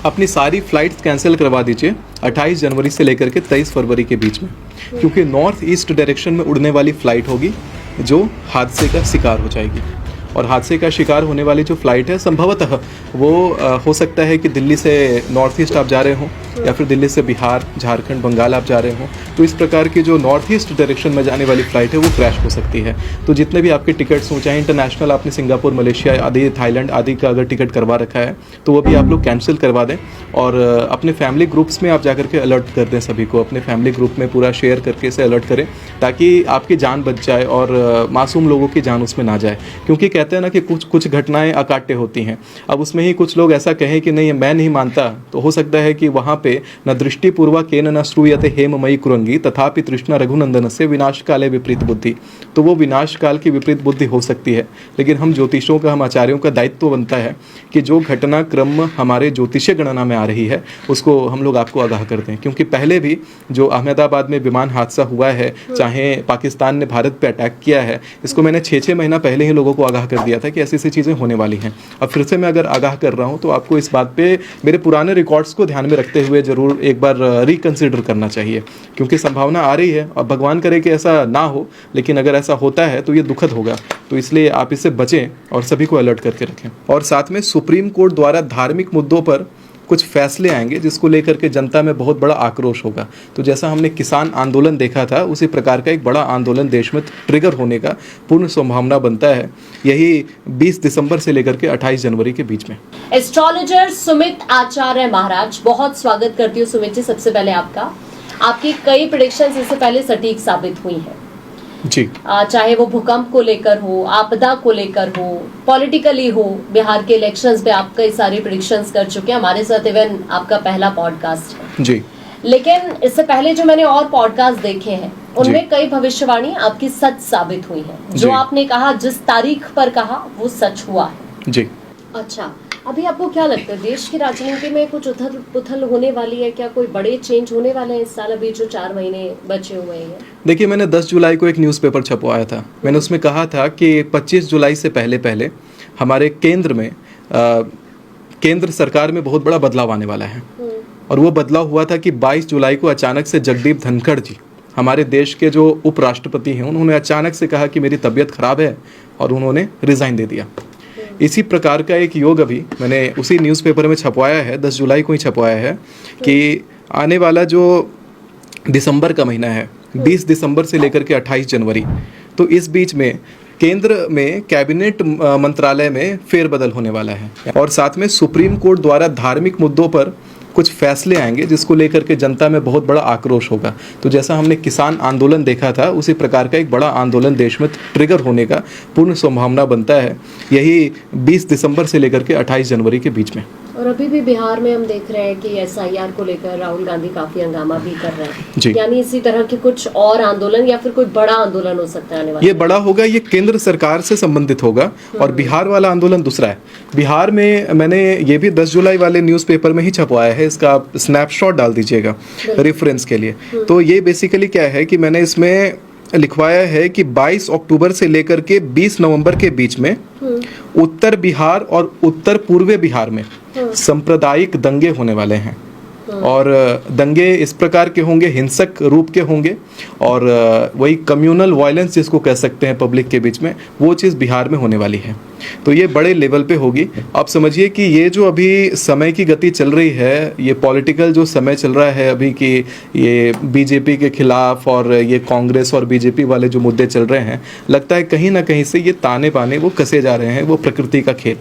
अपनी सारी flights cancel करवा दीजिए 28 जनवरी से लेकर के 23 फरवरी के बीच में, क्योंकि नॉर्थ ईस्ट डायरेक्शन में उड़ने वाली फ़्लाइट होगी जो हादसे का शिकार हो जाएगी। और हादसे का शिकार होने वाली जो फ़्लाइट है संभवतः वो हो सकता है कि दिल्ली से नॉर्थ ईस्ट आप जा रहे हों या फिर दिल्ली से बिहार, झारखंड, बंगाल आप जा रहे हों, तो इस प्रकार की जो नॉर्थ ईस्ट डायरेक्शन में जाने वाली फ़्लाइट है वो क्रैश हो सकती है। तो जितने भी आपके टिकट्स हों, चाहे इंटरनेशनल आपने सिंगापुर, मलेशिया आदि, थाईलैंड आदि का अगर टिकट करवा रखा है तो वो भी आप लोग कैंसिल करवा दें और अपने फैमिली ग्रुप्स में आप जा करके अलर्ट कर दें सभी को, अपने फैमिली ग्रुप में पूरा शेयर करके इसे अलर्ट करें ताकि आपकी जान बच जाए और मासूम लोगों की जान उसमें ना जाए। क्योंकि कहते हैं ना कि कुछ घटनाएं अकाट्य होती हैं। अब उसमें ही कुछ लोग ऐसा कहें कि नहीं मैं नहीं मानता, तो हो सकता है कि वहाँ पे न दृष्टिपूर्वक न श्रूयते हेममयी कुरंगी तथापि तृष्णा रघुनंदन से विनाश काले विपरीत बुद्धि। तो वो विनाश काल की विपरीत बुद्धि हो सकती है, लेकिन हम ज्योतिषों का, हम आचार्यों का दायित्व बनता है कि जो घटना क्रम हमारे ज्योतिषीय गणना में आ रही है उसको हम लोग आपको आगाह कर दें। क्योंकि पहले भी जो अहमदाबाद में विमान हादसा हुआ है, चाहे पाकिस्तान ने भारत पे अटैक किया है, इसको मैंने 6 महीना पहले ही लोगों को आगाह कर दिया था कि ऐसी चीज़ें होने वाली हैं। अब फिर से मैं अगर आगाह कर रहा हूं तो आपको इस बात पे मेरे पुराने रिकॉर्ड्स को ध्यान में रखते हुए ज़रूर एक बार रिकंसिडर करना चाहिए, क्योंकि संभावना आ रही है और भगवान करे कि ऐसा ना हो, लेकिन अगर ऐसा होता है तो ये दुखद होगा। तो इसलिए आप इससे बचें और सभी को अलर्ट करके रखें। और साथ में सुप्रीम कोर्ट द्वारा धार्मिक मुद्दों पर कुछ फैसले आएंगे जिसको लेकर के जनता में बहुत बड़ा आक्रोश होगा। तो जैसा हमने किसान आंदोलन देखा था, उसी प्रकार का एक बड़ा आंदोलन देश में ट्रिगर होने का पूर्ण संभावना बनता है, यही 20 दिसंबर से लेकर के 28 जनवरी के बीच में। एस्ट्रोलॉजर सुमित आचार्य महाराज, बहुत स्वागत करती हूँ सुमित जी। सबसे पहले आपकी कई प्रेडिक्शंस इससे पहले सटीक साबित हुई हैं जी, चाहे वो भूकंप को लेकर हो, आपदा को लेकर हो, पॉलिटिकली हो, बिहार के इलेक्शंस पे आप कई सारी प्रेडिक्शंस कर चुके हैं। हमारे साथ इवन आपका पहला पॉडकास्ट है जी। लेकिन इससे पहले जो मैंने और पॉडकास्ट देखे हैं उनमें कई भविष्यवाणी आपकी सच साबित हुई है। जो आपने कहा, जिस तारीख पर कहा, वो सच हुआ है जी। अच्छा, अभी आपको क्या लगता है देश की राजनीति में कुछ उथल पुथल होने वाली है क्या? कोई बड़े चेंज होने वाले हैं इस साल, अभी जो 4 महीने बचे हुए हैं? देखिए, मैंने 10 जुलाई को एक न्यूज़पेपर छपवाया था। मैंने उसमें कहा था कि 25 जुलाई से पहले हमारे केंद्र में केंद्र सरकार में बहुत बड़ा बदलाव आने वाला है। और वो बदलाव हुआ था कि 22 जुलाई को अचानक से जगदीप धनखड़ जी, हमारे देश के जो उपराष्ट्रपति हैं, उन्होंने अचानक से कहा कि मेरी तबीयत खराब है और उन्होंने रिज़ाइन दे दिया। इसी प्रकार का एक योग अभी मैंने उसी न्यूज़पेपर में छपवाया है, 10 जुलाई को ही छपवाया है कि आने वाला जो दिसंबर का महीना है, 20 दिसंबर से लेकर के 28 जनवरी, तो इस बीच में केंद्र में कैबिनेट मंत्रालय में फेरबदल होने वाला है। और साथ में सुप्रीम कोर्ट द्वारा धार्मिक मुद्दों पर कुछ फैसले आएंगे जिसको लेकर के जनता में बहुत बड़ा आक्रोश होगा। तो जैसा हमने किसान आंदोलन देखा था, उसी प्रकार का एक बड़ा आंदोलन देश में ट्रिगर होने का पूर्ण संभावना बनता है, यही 20 दिसंबर से लेकर के 28 जनवरी के बीच में। और अभी भी बिहार में हम देख रहे हैं कि SIR को लेकर राहुल गांधी काफी हंगामा भी कर रहे हैं। यानी इसी तरह के कुछ और आंदोलन या फिर कोई बड़ा आंदोलन हो सकता है आने वाला? ये बड़ा होगा, ये केंद्र सरकार से संबंधित होगा और बिहार वाला आंदोलन दूसरा है। बिहार में मैंने ये भी 10 जुलाई वाले न्यूज़पेपर में ही छपवाया है, इसका स्नैपशॉट डाल दीजिएगा रेफरेंस के लिए। तो ये बेसिकली क्या है कि मैंने इसमें लिखवाया है कि 22 अक्टूबर से लेकर के 20 नवंबर के बीच में उत्तर बिहार और उत्तर पूर्वी बिहार में सांप्रदायिक दंगे होने वाले हैं। और दंगे इस प्रकार के होंगे, हिंसक रूप के होंगे और वही कम्युनल वायलेंस जिसको कह सकते हैं पब्लिक के बीच में, वो चीज़ बिहार में होने वाली है। तो ये बड़े लेवल पे होगी। आप समझिए कि ये जो अभी समय की गति चल रही है, ये पॉलिटिकल जो समय चल रहा है अभी कि ये बीजेपी के खिलाफ और ये कांग्रेस और बीजेपी वाले जो मुद्दे चल रहे हैं, लगता है कहीं ना कहीं से ये ताने बाने वो कसे जा रहे हैं, वो प्रकृति का खेल।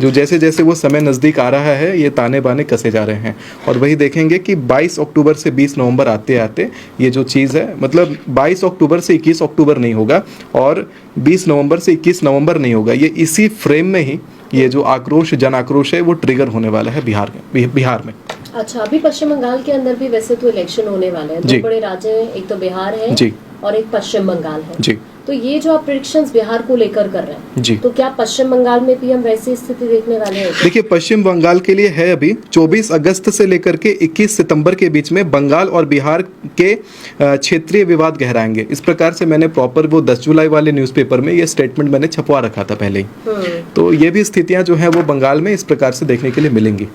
जो जैसे जैसे वो समय नज़दीक आ रहा है, ये ताने बाने कसे जा रहे हैं। और वही देखेंगे कि 22 अक्टूबर से 20 नवंबर आते आते ये जो चीज़ है, मतलब 22 अक्टूबर से 21 अक्टूबर नहीं होगा और 20 नवंबर से 21 नवंबर नहीं होगा। ये इसी फ्रेम में ही ये जो आक्रोश, जन आक्रोश है, वो ट्रिगर होने वाला है बिहार में। अच्छा, अभी पश्चिम बंगाल के अंदर भी वैसे तो इलेक्शन होने वाले हैं। 2 बड़े राज्य हैं, एक तो बिहार है जी और एक पश्चिम बंगाल है जी। तो ये जो आप प्रेडिक्शंस बिहार को लेकर कर रहे हैं जी, तो क्या पश्चिम बंगाल में भी हम वैसी स्थिति देखने वाले हैं? देखिए, पश्चिम बंगाल के लिए है अभी 24 अगस्त से लेकर के 21 सितंबर के बीच में बंगाल और बिहार के क्षेत्रीय विवाद गहराएंगे। इस प्रकार से मैंने प्रॉपर वो 10 जुलाई वाले न्यूज़पेपर में ये स्टेटमेंट मैंने छपवा रखा था पहले ही। तो ये भी स्थितियां जो है वो बंगाल में इस प्रकार से देखने के लिए मिलेंगी।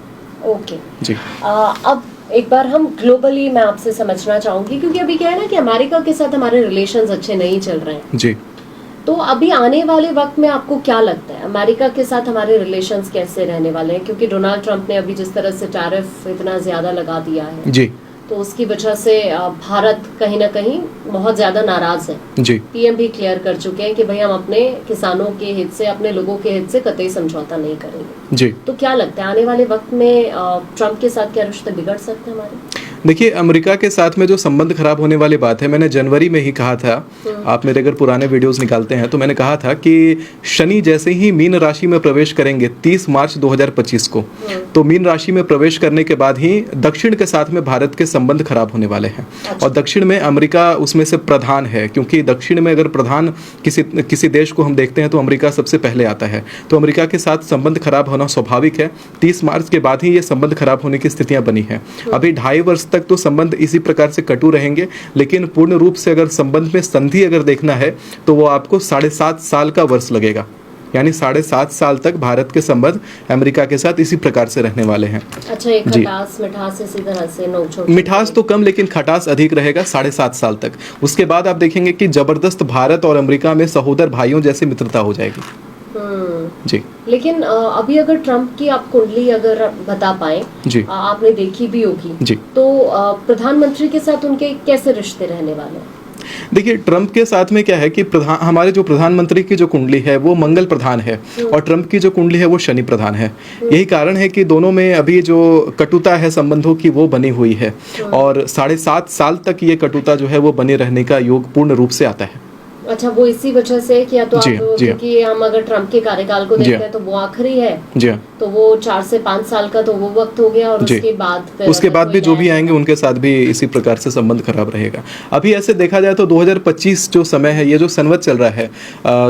ओके जी। अब एक बार हम ग्लोबली मैं आपसे समझना चाहूंगी, क्योंकि अभी क्या है ना कि अमेरिका के साथ हमारे रिलेशंस अच्छे नहीं चल रहे हैं जी। तो अभी आने वाले वक्त में आपको क्या लगता है अमेरिका के साथ हमारे रिलेशंस कैसे रहने वाले हैं? क्योंकि डोनाल्ड ट्रंप ने अभी जिस तरह से टैरिफ इतना ज्यादा लगा दिया है जी। तो उसकी वजह से भारत कहीं ना कहीं बहुत ज्यादा नाराज है। जी। पीएम भी क्लियर कर चुके हैं कि भाई हम अपने किसानों के हित से, अपने लोगों के हित से कतई समझौता नहीं करेंगे। जी। तो क्या लगता है आने वाले वक्त में ट्रंप के साथ क्या रिश्ते बिगड़ सकते हैं हमारे? देखिए, अमेरिका के साथ में जो संबंध खराब होने वाली बात है, मैंने जनवरी में ही कहा था, आप मेरे अगर पुराने वीडियोस निकालते हैं तो मैंने कहा था कि शनि जैसे ही मीन राशि में प्रवेश करेंगे 30 मार्च 2025 को, तो मीन राशि में प्रवेश करने के बाद ही दक्षिण के साथ में भारत के संबंध खराब होने वाले हैं। अच्छा। और दक्षिण में अमेरिका उसमें से प्रधान है, क्योंकि दक्षिण में अगर प्रधान किसी देश को हम देखते हैं तो अमेरिका सबसे पहले आता है। तो अमेरिका के साथ संबंध खराब होना स्वाभाविक है। 30 मार्च के बाद ही ये संबंध खराब होने की स्थितियां बनी हैं। अभी 2.5 वर्ष तक तो संबंध इसी प्रकार से कटु रहेंगे, लेकिन पूर्ण रूप से अगर संबंध में संधि अगर देखना है तो वो आपको 7.5 साल का वर्ष लगेगा। यानी 7.5 साल तक भारत के संबंध अमेरिका के साथ इसी प्रकार से रहने वाले हैं। अच्छा, एक खटास मिठास इसी तरह से नोक-झोंक, मिठास तो कम लेकिन खटास अधिक रहेगा 7.5 साल तक। उसके बाद आप देखेंगे कि जबरदस्त भारत और अमेरिका में सहोदर भाइयों जैसी मित्रता हो जाएगी। जी। लेकिन अभी अगर ट्रंप की आप कुंडली अगर बता पाए जी, आपने देखी भी होगी जी, तो प्रधानमंत्री के साथ उनके कैसे रिश्ते रहने वाले हैं? देखिए, ट्रंप के साथ में क्या है कि हमारे जो प्रधानमंत्री की जो कुंडली है वो मंगल प्रधान है और ट्रंप की जो कुंडली है वो शनि प्रधान है। यही कारण है कि दोनों में अभी जो कटुता है संबंधों की वो बनी हुई है और 7.5 साल तक ये कटुता जो है वो बनी रहने का योग पूर्ण रूप से आता है। अच्छा, वो इसी वजह से कि या तो आप क्योंकि हम अगर ट्रंप के कार्यकाल को देखते हैं तो वो आखिरी है, जी, तो वो 4 से 5 साल का तो वो वक्त हो गया और उसके बाद भी जो भी आएंगे उनके साथ भी इसी प्रकार से संबंध खराब रहेगा। अभी ऐसे देखा जाए तो 2025 जो समय है, ये जो संवत चल रहा है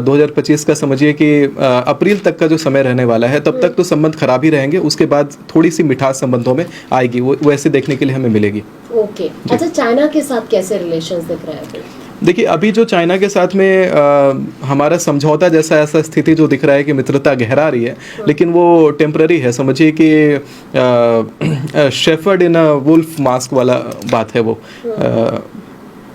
2025 का, समझिए कि अप्रैल तक का जो समय रहने वाला है, तब तक तो संबंध खराब ही रहेंगे। उसके बाद थोड़ी सी मिठास संबंधों में आएगी, वो वैसे देखने के लिए हमें मिलेगी। ओके। अच्छा, चाइना के साथ कैसे रिलेशंस दिख रहे हैं? देखिए, अभी जो चाइना के साथ में हमारा समझौता जैसा ऐसा स्थिति जो दिख रहा है कि मित्रता गहरा रही है, लेकिन वो टेम्पररी है। समझिए कि shepherd in a wolf mask वाला बात है वो,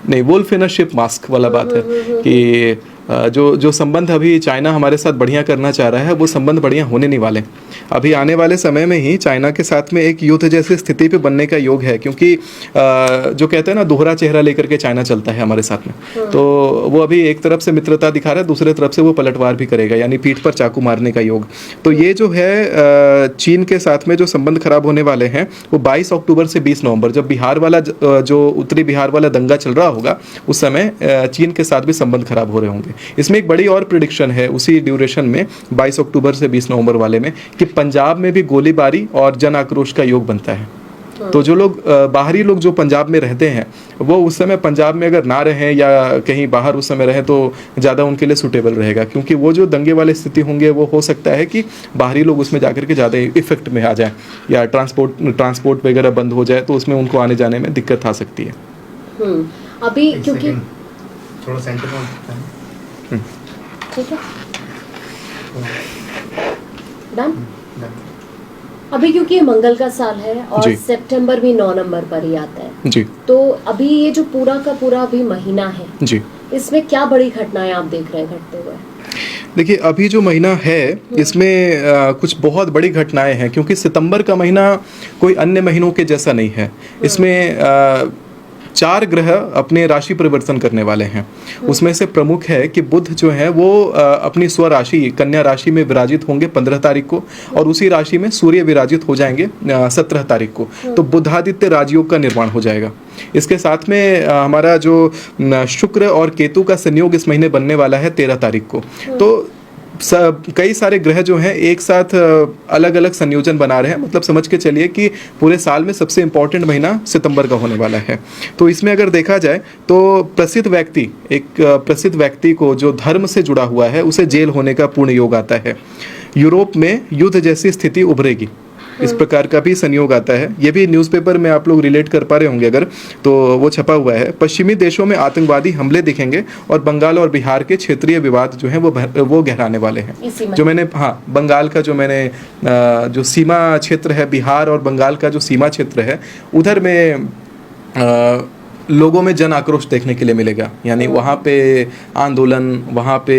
नहीं, wolf in a ship mask वाला बात है कि जो संबंध अभी चाइना हमारे साथ बढ़िया करना चाह रहा है वो संबंध बढ़िया होने नहीं वाले। अभी आने वाले समय में ही चाइना के साथ में एक युद्ध जैसी स्थिति पे बनने का योग है, क्योंकि जो कहते हैं ना, दोहरा चेहरा लेकर के चाइना चलता है हमारे साथ में। तो वो अभी एक तरफ से मित्रता दिखा रहा है, दूसरे तरफ से वो पलटवार भी करेगा, यानी पीठ पर चाकू मारने का योग। तो ये जो है चीन के साथ में जो संबंध खराब होने वाले हैं वो 22 अक्टूबर से 20 नवंबर, जब बिहार वाला जो उत्तरी बिहार वाला दंगा चल रहा होगा, उस समय चीन के साथ भी संबंध खराब हो रहे होंगे। इसमें एक बड़ी और प्रिडिक्शन है उसी ड्यूरेशन में 22 अक्टूबर से 20 नवंबर वाले में कि पंजाब में भी गोलीबारी और जन आक्रोश का योग बनता है। तो जो लोग बाहरी लोग जो पंजाब में रहते हैं वो उस समय पंजाब में अगर ना रहें या कहीं बाहर उस समय रहें तो ज़्यादा उनके लिए सूटेबल रहेगा, क्योंकि वो जो दंगे वाले स्थिति होंगे वो हो सकता है कि बाहरी लोग उसमें जाकर के ज़्यादा इफेक्ट में आ जाए या ट्रांसपोर्ट वगैरह बंद हो जाए, तो उसमें उनको आने जाने में दिक्कत आ सकती है। अभी क्योंकि थोड़ा सेंटर में होता है, ठीक है डन। अभी क्योंकि ये मंगल का साल है और सितंबर भी 9 नंबर पर ही आता है जी, तो अभी ये जो पूरा का पूरा अभी महीना है जी, इसमें क्या बड़ी घटनाएं आप देख रहे हैं घटते हुए? देखिए, अभी जो महीना है इसमें कुछ बहुत बड़ी घटनाएं हैं, क्योंकि सितंबर का महीना कोई अन्य महीनों के जैसा नहीं है। इसमें 4 ग्रह अपने राशि परिवर्तन करने वाले हैं। उसमें से प्रमुख है कि बुध जो है वो अपनी स्वराशि कन्या राशि में विराजित होंगे 15 तारीख को, और उसी राशि में सूर्य विराजित हो जाएंगे 17 तारीख को। तो बुधादित्य राजयोग का निर्माण हो जाएगा। इसके साथ में हमारा जो शुक्र और केतु का संयोग इस महीने बनने वाला है 13 तारीख को। तो कई सारे ग्रह जो हैं एक साथ अलग अलग संयोजन बना रहे हैं। मतलब समझ के चलिए कि पूरे साल में सबसे इम्पोर्टेंट महीना सितंबर का होने वाला है। तो इसमें अगर देखा जाए तो प्रसिद्ध व्यक्ति को जो धर्म से जुड़ा हुआ है उसे जेल होने का पूर्ण योग आता है। यूरोप में युद्ध जैसी स्थिति उभरेगी। इस प्रकार का भी संयोग आता है। ये भी न्यूज़पेपर में आप लोग रिलेट कर पा रहे होंगे अगर, तो वो छपा हुआ है। पश्चिमी देशों में आतंकवादी हमले दिखेंगे और बंगाल और बिहार के क्षेत्रीय विवाद जो है वो गहराने वाले हैं। जो मैंने बंगाल का जो मैंने जो सीमा क्षेत्र है, बिहार और बंगाल का जो सीमा क्षेत्र है, उधर में लोगों में जन आक्रोश देखने के लिए मिलेगा। यानी वहाँ पे आंदोलन, वहाँ पे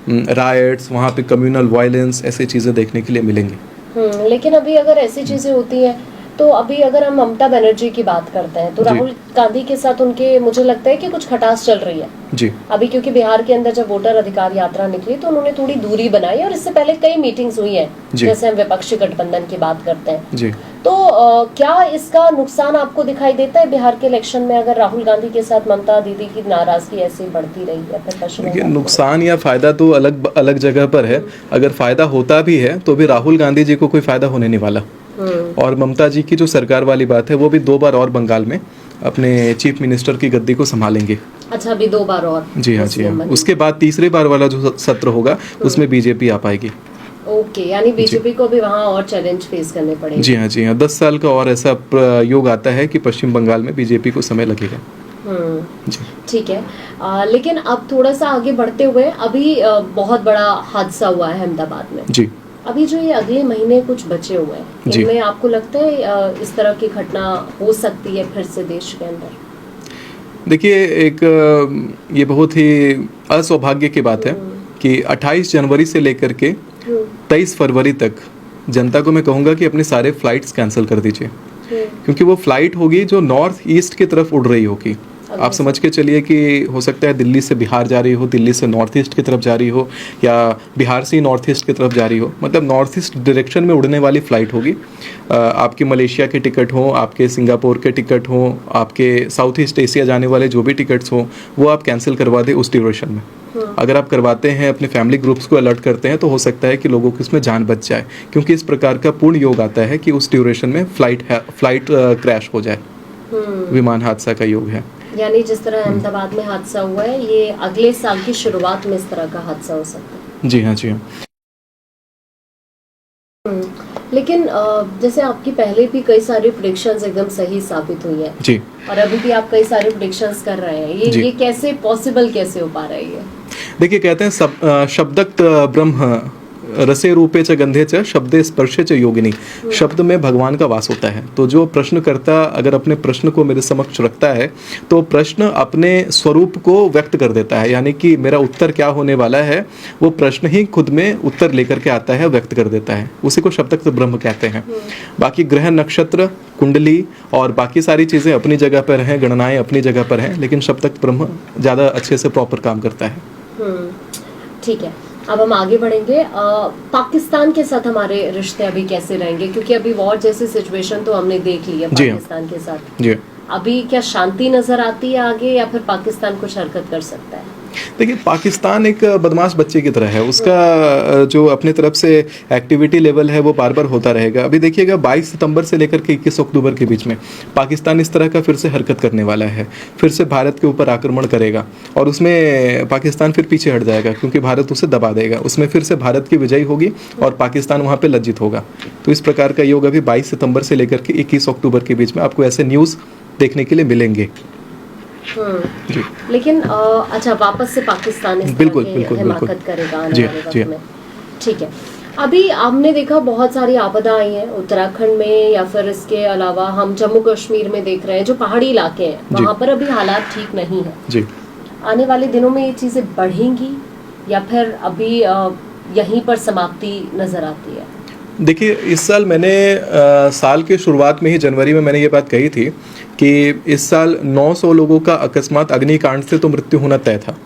रायट्स, वहाँ पे कम्युनल वायलेंस, ऐसी चीज़ें देखने के लिए मिलेंगी। लेकिन अभी अगर ऐसी चीज़ें होती हैं तो अभी अगर हम ममता बनर्जी की बात करते हैं तो राहुल गांधी के साथ उनके, मुझे लगता है कि कुछ खटास चल रही है जी। अभी, क्योंकि बिहार के अंदर जब वोटर अधिकार यात्रा निकली तो उन्होंने थोड़ी दूरी बनाई और इससे पहले कई मीटिंग्स हुई हैं, जैसे हम विपक्षी गठबंधन की बात करते हैं जी। तो क्या इसका नुकसान आपको दिखाई देता है बिहार के इलेक्शन में, अगर राहुल गांधी के साथ ममता दीदी की नाराजगी ऐसे बढ़ती रही है? फिर नुकसान या फायदा तो अलग अलग जगह पर है। अगर फायदा होता भी है तो भी राहुल गांधी जी को कोई फायदा होने नहीं वाला। और ममता जी की जो सरकार वाली बात है, वो भी 2 बार और बंगाल में अपने चीफ मिनिस्टर की गद्दी को संभालेंगे। अच्छा, अभी 2 बार और? जी हाँ, जी हाँ। उसके बाद तीसरी बार वाला जो सत्र होगा उसमें बीजेपी आ पाएगी। ओके, यानी बीजेपी को भी वहाँ और चैलेंज फेस करने पड़ेंगे। जी हाँ, जी हाँ। 10 साल का और ऐसा योग आता है कि पश्चिम बंगाल में बीजेपी को समय लगेगा। ठीक है। लेकिन अब थोड़ा सा आगे बढ़ते हुए, अभी बहुत बड़ा हादसा हुआ है अहमदाबाद में जी। अभी जो ये अगले महीने कुछ बचे हुए हैं, इनमें आपको लगता है इस तरह की घटना हो सकती है फिर से देश के अंदर? देखिए, एक ये बहुत ही असौभाग्य की बात है कि 28 जनवरी से लेकर के 23 फरवरी तक जनता को मैं कहूँगा कि अपने सारे फ्लाइट्स कैंसिल कर दीजिए, क्योंकि वो फ्लाइट होगी जो नॉर्थ ईस्ट की तरफ उड़ रही होगी। आप समझ के चलिए कि हो सकता है दिल्ली से बिहार जा रही हो, दिल्ली से नॉर्थ ईस्ट की तरफ जा रही हो, या बिहार से नॉर्थ ईस्ट की तरफ जा रही हो, मतलब नॉर्थ ईस्ट डायरेक्शन में उड़ने वाली फ़्लाइट होगी। आपके मलेशिया के टिकट हों, आपके सिंगापुर के टिकट हों, आपके साउथ ईस्ट एशिया जाने वाले जो भी टिकट्स हों, वो आप कैंसिल करवा दें उस ड्यूरेशन में। अगर आप करवाते हैं, अपने फैमिली ग्रुप्स को अलर्ट करते हैं, तो हो सकता है कि लोगों की इसमें जान बच जाए, क्योंकि इस प्रकार का पूर्ण योग आता है कि उस ड्यूरेशन में फ्लाइट क्रैश हो जाए। विमान हादसा का योग है। यानी जिस तरह अहमदाबाद में हादसा हुआ है, ये अगले साल की शुरुआत में इस तरह का हादसा हो सकता है। जी हाँ, जी हाँ। लेकिन जैसे आपकी पहले भी कई सारी प्रेडिक्शंस एकदम सही साबित हुई है जी, और अभी भी आप कई सारे प्रेडिक्शंस कर रहे हैं, ये कैसे पॉसिबल, कैसे हो पा रही है? देखिए, कहते हैं शब्दक ब्रह्म रसे रूपे च गंधे च शब्दे स्पर्शे च योगिनी। शब्द में भगवान का वास होता है। तो जो प्रश्नकर्ता अगर अपने प्रश्न को मेरे समक्ष रखता है, तो प्रश्न अपने स्वरूप को व्यक्त कर देता है। यानी कि मेरा उत्तर क्या होने वाला है, वो प्रश्न ही खुद में उत्तर लेकर के आता है, व्यक्त कर देता है। उसी को शब्दक ब्रह्म कहते हैं। बाकी ग्रह, नक्षत्र, कुंडली और बाकी सारी चीज़ें अपनी जगह पर हैं, गणनाएं अपनी जगह पर हैं, लेकिन शब्दक ब्रह्म ज़्यादा अच्छे से प्रॉपर काम करता है। ठीक है, अब हम आगे बढ़ेंगे। पाकिस्तान के साथ हमारे रिश्ते अभी कैसे रहेंगे, क्योंकि अभी वॉर जैसी सिचुएशन तो हमने देख ली है पाकिस्तान के साथ जी। अभी क्या शांति नजर आती है आगे, या फिर पाकिस्तान कुछ हरकत कर सकता है? देखिए, पाकिस्तान एक बदमाश बच्चे की तरह है। उसका जो अपने तरफ से एक्टिविटी लेवल है वो बार बार होता रहेगा। अभी देखिएगा, 22 सितंबर से लेकर के 21 अक्टूबर के बीच में पाकिस्तान इस तरह का फिर से हरकत करने वाला है। फिर से भारत के ऊपर आक्रमण करेगा, और उसमें पाकिस्तान फिर पीछे हट जाएगा, क्योंकि भारत उसे दबा देगा। उसमें फिर से भारत की विजयी होगी और पाकिस्तान वहाँ पर लज्जित होगा। तो इस प्रकार का योग अभी 22 सितंबर से लेकर के 21 अक्टूबर के बीच में आपको ऐसे न्यूज़ देखने के लिए मिलेंगे। लेकिन अच्छा, वापस से पाकिस्तान इस बिल्कुल हिमाकत करेगा आने वाले वक्त में। ठीक है, अभी आपने देखा बहुत सारी आपदा आई हैं उत्तराखंड में, या फिर इसके अलावा हम जम्मू कश्मीर में देख रहे हैं, जो पहाड़ी इलाके हैं वहाँ पर अभी हालात ठीक नहीं है जी। आने वाले दिनों में ये चीजें बढ़ेंगी, या फिर अभी यहीं पर समाप्ति नजर आती है? देखिए, इस साल मैंने साल के शुरुआत में ही जनवरी में मैंने ये बात कही थी कि इस साल 900 लोगों का अकस्मात अग्निकांड से तो मृत्यु होना तय था।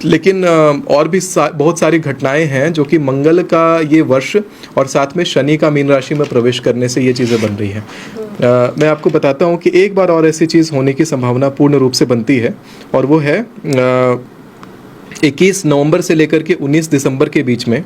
लेकिन और भी बहुत सारी घटनाएं हैं जो कि मंगल का ये वर्ष और साथ में शनि का मीन राशि में प्रवेश करने से ये चीज़ें बन रही हैं। मैं आपको बताता हूँ कि एक बार और ऐसी चीज़ होने की संभावना पूर्ण रूप से बनती है, और वो है 21 नवंबर से लेकर के 19 दिसंबर के बीच में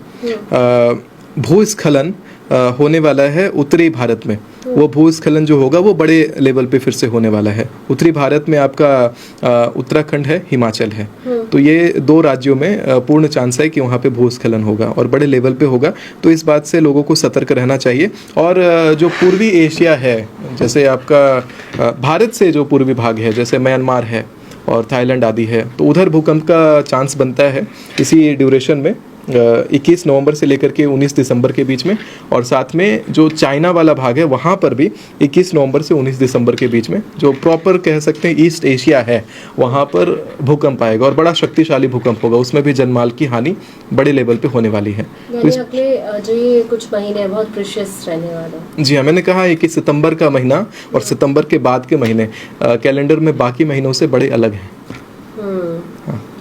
भूस्खलन होने वाला है उत्तरी भारत में। वो भूस्खलन जो होगा वो बड़े लेवल पे फिर से होने वाला है। उत्तरी भारत में आपका उत्तराखंड है, हिमाचल है, तो ये दो राज्यों में पूर्ण चांस है कि वहाँ पे भूस्खलन होगा और बड़े लेवल पे होगा। तो इस बात से लोगों को सतर्क रहना चाहिए। और जो पूर्वी एशिया है, जैसे आपका भारत से जो पूर्वी भाग है, जैसे म्यांमार है और थाईलैंड आदि है, तो उधर भूकंप का चांस बनता है इसी ड्यूरेशन में 21 नवंबर से लेकर के 19 दिसंबर के बीच में। और साथ में जो चाइना वाला भाग है वहाँ पर भी 21 नवंबर से 19 दिसंबर के बीच में, जो प्रॉपर कह सकते हैं ईस्ट एशिया है, वहाँ पर भूकंप आएगा और बड़ा शक्तिशाली भूकंप होगा। उसमें भी जनमाल की हानि बड़े लेवल पे होने वाली है। यानी अगले जो ये कुछ महीने बहुत प्रेशियस रहने वाले। जी हाँ, मैंने कहा है कि सितंबर का महीना और सितंबर के बाद के महीने कैलेंडर में बाकी महीनों से बड़े अलग हैं।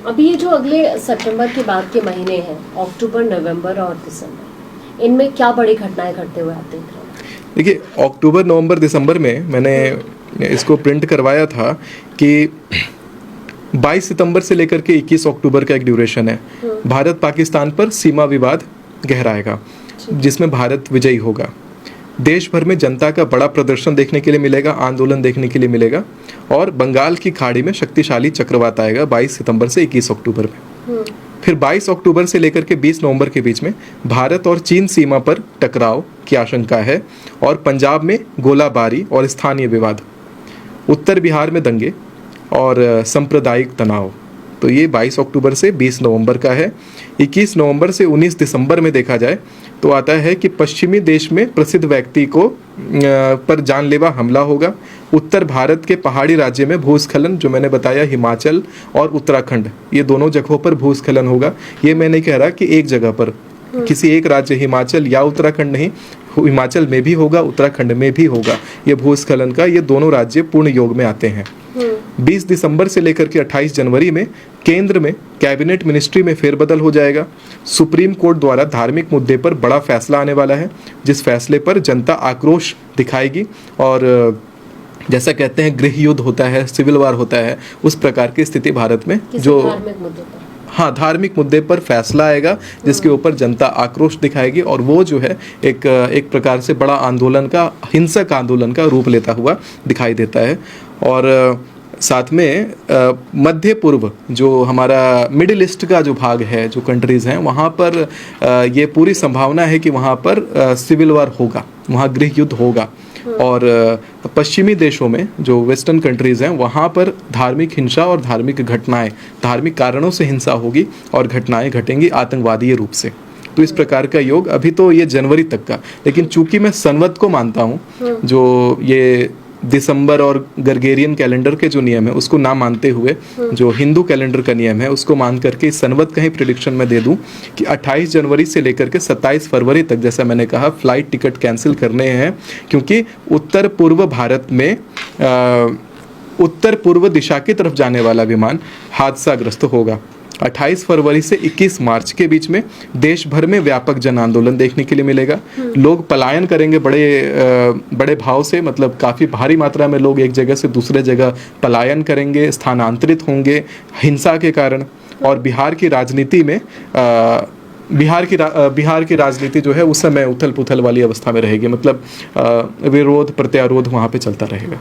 अभी ये जो अगले सितंबर के बाद के महीने हैं, अक्टूबर, नवंबर और दिसंबर, इनमें क्या बड़ी घटनाएं घटते हुए आप देख रहे हैं? देखिए, अक्टूबर, नवंबर, दिसंबर में मैंने इसको प्रिंट करवाया था कि 22 सितंबर से लेकर के 21 अक्टूबर का एक ड्यूरेशन है। भारत पाकिस्तान पर सीमा विवाद गहराएगा, जिसमें भारत विजयी होगा। देश भर में जनता का बड़ा प्रदर्शन देखने के लिए मिलेगा, आंदोलन देखने के लिए मिलेगा। और बंगाल की खाड़ी में शक्तिशाली चक्रवात आएगा 22 सितंबर से 21 अक्टूबर में। फिर 22 अक्टूबर से लेकर के 20 नवंबर के बीच में भारत और चीन सीमा पर टकराव की आशंका है और पंजाब में गोलाबारी और स्थानीय विवाद, उत्तर बिहार में दंगे और सांप्रदायिक तनाव। तो ये 22 अक्टूबर से 20 नवंबर का है। 21 नवंबर से 19 दिसंबर में देखा जाए तो आता है कि पश्चिमी देश में प्रसिद्ध व्यक्ति को पर जानलेवा हमला होगा। उत्तर भारत के पहाड़ी राज्य में भूस्खलन, जो मैंने बताया हिमाचल और उत्तराखंड, ये दोनों जगहों पर भूस्खलन होगा। ये मैं नहीं कह रहा कि एक जगह पर, किसी एक राज्य हिमाचल या उत्तराखंड नहीं, हिमाचल में भी होगा, उत्तराखंड में भी होगा ये भूस्खलन का। ये दोनों राज्य पूर्ण योग में आते हैं। 20 दिसंबर से लेकर के 28 जनवरी में केंद्र में कैबिनेट मिनिस्ट्री में फेरबदल हो जाएगा। सुप्रीम कोर्ट द्वारा धार्मिक मुद्दे पर बड़ा फैसला आने वाला है, जिस फैसले पर जनता आक्रोश दिखाएगी और जैसा कहते हैं गृह युद्ध होता है, सिविल वार होता है, उस प्रकार की स्थिति भारत में जो धार्मिक मुद्दे पर फैसला आएगा, जिसके ऊपर जनता आक्रोश दिखाएगी और वो जो है एक प्रकार से बड़ा आंदोलन का, हिंसक आंदोलन का रूप लेता हुआ दिखाई देता है। और साथ में मध्य पूर्व, जो हमारा मिडिल ईस्ट का जो भाग है, जो कंट्रीज़ हैं, वहाँ पर ये पूरी संभावना है कि वहाँ पर सिविल वार होगा, वहाँ गृह युद्ध होगा। और पश्चिमी देशों में जो वेस्टर्न कंट्रीज़ हैं, वहाँ पर धार्मिक हिंसा और धार्मिक घटनाएं, धार्मिक कारणों से हिंसा होगी और घटनाएं घटेंगी आतंकवादी रूप से। तो इस प्रकार का योग अभी तो ये जनवरी तक का, लेकिन चूंकि मैं संवत को मानता हूँ, जो ये दिसंबर और गरगेरियन कैलेंडर के जो नियम है उसको ना मानते हुए जो हिंदू कैलेंडर का नियम है उसको मान करके इस संवत का ही प्रेडिक्शन मैं दे दूं कि 28 जनवरी से लेकर के 27 फरवरी तक, जैसा मैंने कहा, फ्लाइट टिकट कैंसिल करने हैं, क्योंकि उत्तर पूर्व भारत में उत्तर पूर्व दिशा की तरफ जाने वाला विमान हादसाग्रस्त होगा। 28 फरवरी से 21 मार्च के बीच में देश भर में व्यापक जन आंदोलन देखने के लिए मिलेगा। लोग पलायन करेंगे बड़े भाव से, मतलब काफ़ी भारी मात्रा में लोग एक जगह से दूसरे जगह पलायन करेंगे, स्थानांतरित होंगे हिंसा के कारण। और बिहार की राजनीति में बिहार की राजनीति जो है उस समय उथल पुथल वाली अवस्था में रहेगी, मतलब विरोध प्रत्यारोध वहाँ पे चलता रहेगा।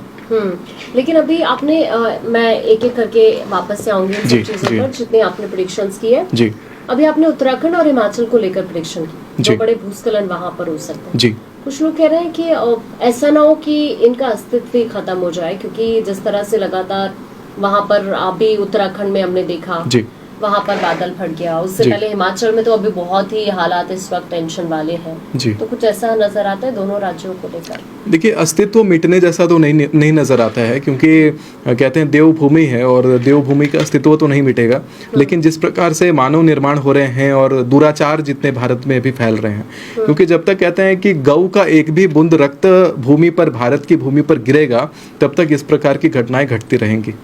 लेकिन अभी आपने मैं एक एक करके वापस से आऊंगी इन सब चीजों पर, जितने आपने प्रेडिक्शंस किए जी। अभी आपने उत्तराखंड और हिमाचल को लेकर प्रेडिक्शन की, जो बड़े भूस्खलन वहाँ पर हो सकते हैं जी। कुछ लोग कह रहे हैं कि ऐसा ना हो कि इनका अस्तित्व ही खत्म हो जाए, क्योंकि जिस तरह से लगातार वहाँ पर अभी उत्तराखंड में हमने देखा जी, वहाँ पर बादल फट गया। उससे पहले हिमाचल में तो अभी बहुत ही हालात इस वक्त टेंशन वाले हैं जी। तो कुछ ऐसा नजर आता है दोनों राज्यों को लेकर? देखिए, अस्तित्व मिटने जैसा तो नहीं नजर आता है, क्योंकि कहते हैं देवभूमि है और देवभूमि का अस्तित्व तो नहीं मिटेगा। लेकिन जिस प्रकार से मानव निर्माण हो रहे हैं और दुराचार जितने भारत में भी फैल रहे हैं, क्योंकि जब तक कहते हैं कि गौ का एक भी बूंद रक्त भूमि पर, भारत की भूमि पर गिरेगा, तब तक इस प्रकार की घटनाएं घटती रहेंगी।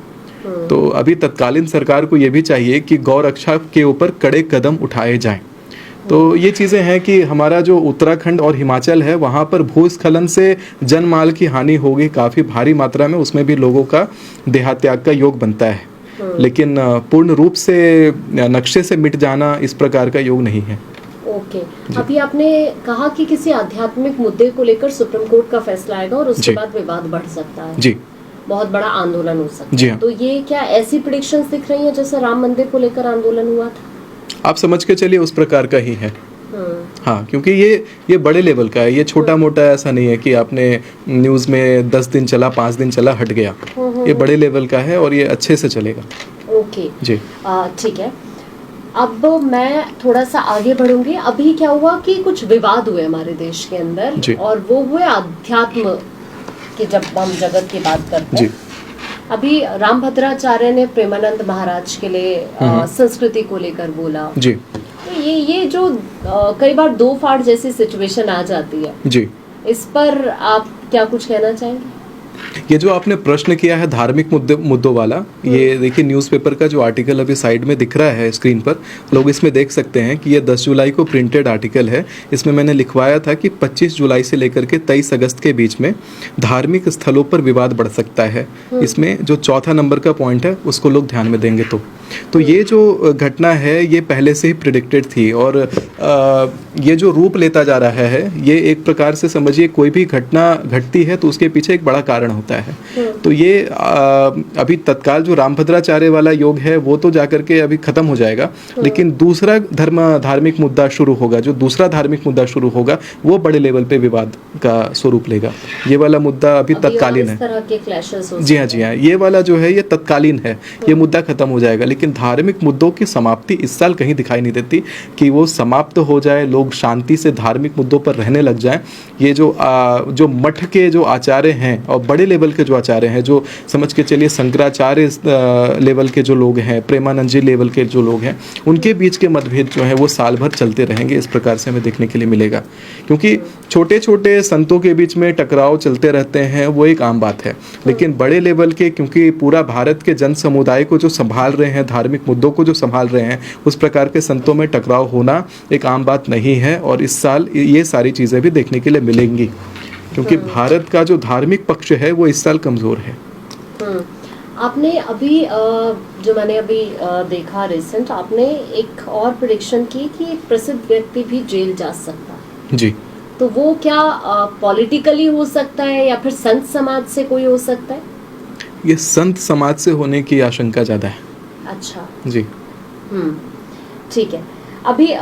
तो अभी तत्कालीन सरकार को ये भी चाहिए कि गौ रक्षा के ऊपर कड़े कदम उठाए जाएं। तो ये चीज़ें हैं कि हमारा जो उत्तराखंड और हिमाचल है, वहाँ पर भूस्खलन से जनमाल की हानि होगी काफ़ी भारी मात्रा में, उसमें भी लोगों का देहात्याग का योग बनता है। लेकिन पूर्ण रूप से नक्शे से मिट जाना इस प्रकार का योग नहीं है। ओके। ओके। अभी आपने कहा कि किसी आध्यात्मिक मुद्दे को लेकर सुप्रीम कोर्ट का फैसला आएगा और उसके बाद विवाद बढ़ सकता है जी, बहुत बड़ा आंदोलन हो सकता जी है। हाँ। तो ये क्या ऐसी प्रेडिक्शंस दिख रही हैं जैसे राम मंदिर को लेकर आंदोलन हुआ था? आप समझ के चलिए उस प्रकार का ही है। हाँ, क्योंकि ये बड़े लेवल का है, ये छोटा मोटा ऐसा नहीं है कि आपने न्यूज़ में 10 दिन चला, 5 दिन चला, हट गया। ये बड़े लेवल का है और ये अच्छे से चलेगा। ओके जी, ठीक है। अब मैं थोड़ा सा आगे बढ़ूंगी। अभी क्या हुआ कि कुछ विवाद हुए हमारे देश के अंदर जी। और वो हुए अध्यात्म की, जब हम जगत की बात करते जी, हैं। अभी रामभद्राचार्य ने प्रेमानंद महाराज के लिए संस्कृति को लेकर बोला। जी, तो ये जो कई बार दो फाड़ जैसी सिचुएशन आ जाती है, जी। इस पर आप क्या कुछ कहना चाहेंगे? ये जो आपने प्रश्न किया है धार्मिक मुद्दों वाला, ये देखिए न्यूज़पेपर का जो आर्टिकल अभी साइड में दिख रहा है स्क्रीन पर, लोग इसमें देख सकते हैं कि ये 10 जुलाई को प्रिंटेड आर्टिकल है। इसमें मैंने लिखवाया था कि 25 जुलाई से लेकर के 23 अगस्त के बीच में धार्मिक स्थलों पर विवाद बढ़ सकता है। इसमें जो चौथा नंबर का पॉइंट है उसको लोग ध्यान में देंगे तो ये जो घटना है ये पहले से ही प्रिडिक्टेड थी और ये जो रूप लेता जा रहा है, ये एक प्रकार से समझिए कोई भी घटना घटती है तो उसके पीछे एक बड़ा कारण होता है। तो ये अभी तत्काल जो रामभद्राचार्य वाला योग है वो तो जाकर के अभी खत्म हो जाएगा, लेकिन दूसरा धार्मिक मुद्दा शुरू होगा, जो दूसरा धार्मिक मुद्दा शुरू होगा वो बड़े लेवल पे विवाद का स्वरूप लेगा। ये वाला मुद्दा अभी तत्कालीन है। जी हाँ, जी हाँ, ये वाला जो है ये तत्कालीन है, ये मुद्दा खत्म हो जाएगा। लेकिन धार्मिक मुद्दों की समाप्ति इस साल कहीं दिखाई नहीं देती कि वो समाप्त हो जाए, लोग शांति से धार्मिक मुद्दों पर रहने लग जाएं। ये जो मठ के जो आचार्य हैं और बड़े लेवल के जो आचार्य हैं, जो समझ के चलिए शंकराचार्य लेवल के जो लोग हैं, प्रेमानंद जी लेवल के जो लोग हैं, उनके बीच के मतभेद जो है वो साल भर चलते रहेंगे। इस प्रकार से हमें देखने के लिए मिलेगा, क्योंकि छोटे छोटे संतों के बीच में टकराव चलते रहते हैं, वो एक आम बात है। लेकिन बड़े लेवल के, क्योंकि पूरा भारत के जन समुदाय को जो संभाल रहे हैं, धार्मिक मुद्दों को जो संभाल रहे हैं, उस प्रकार के संतों में टकराव होना एक आम बात नहीं है। और इस साल ये सारी चीज़ें भी देखने के लिए मिलेंगी, क्योंकि भारत का जो धार्मिक पक्ष है वो इस साल कमज़ोर है। आपने अभी जो मैंने अभी देखा रिसेंट, आपने एक और प्रेडिक्शन की कि एक प्रसिद्ध व्यक्ति भी जेल जा सकता है। जी, तो वो क्या पॉलिटिकली हो सकता है या फिर संत समाज से कोई हो सकता है? ये संत समाज से होने की आशंका ज़्यादा है। अच्छा जी, ठीक है। अभी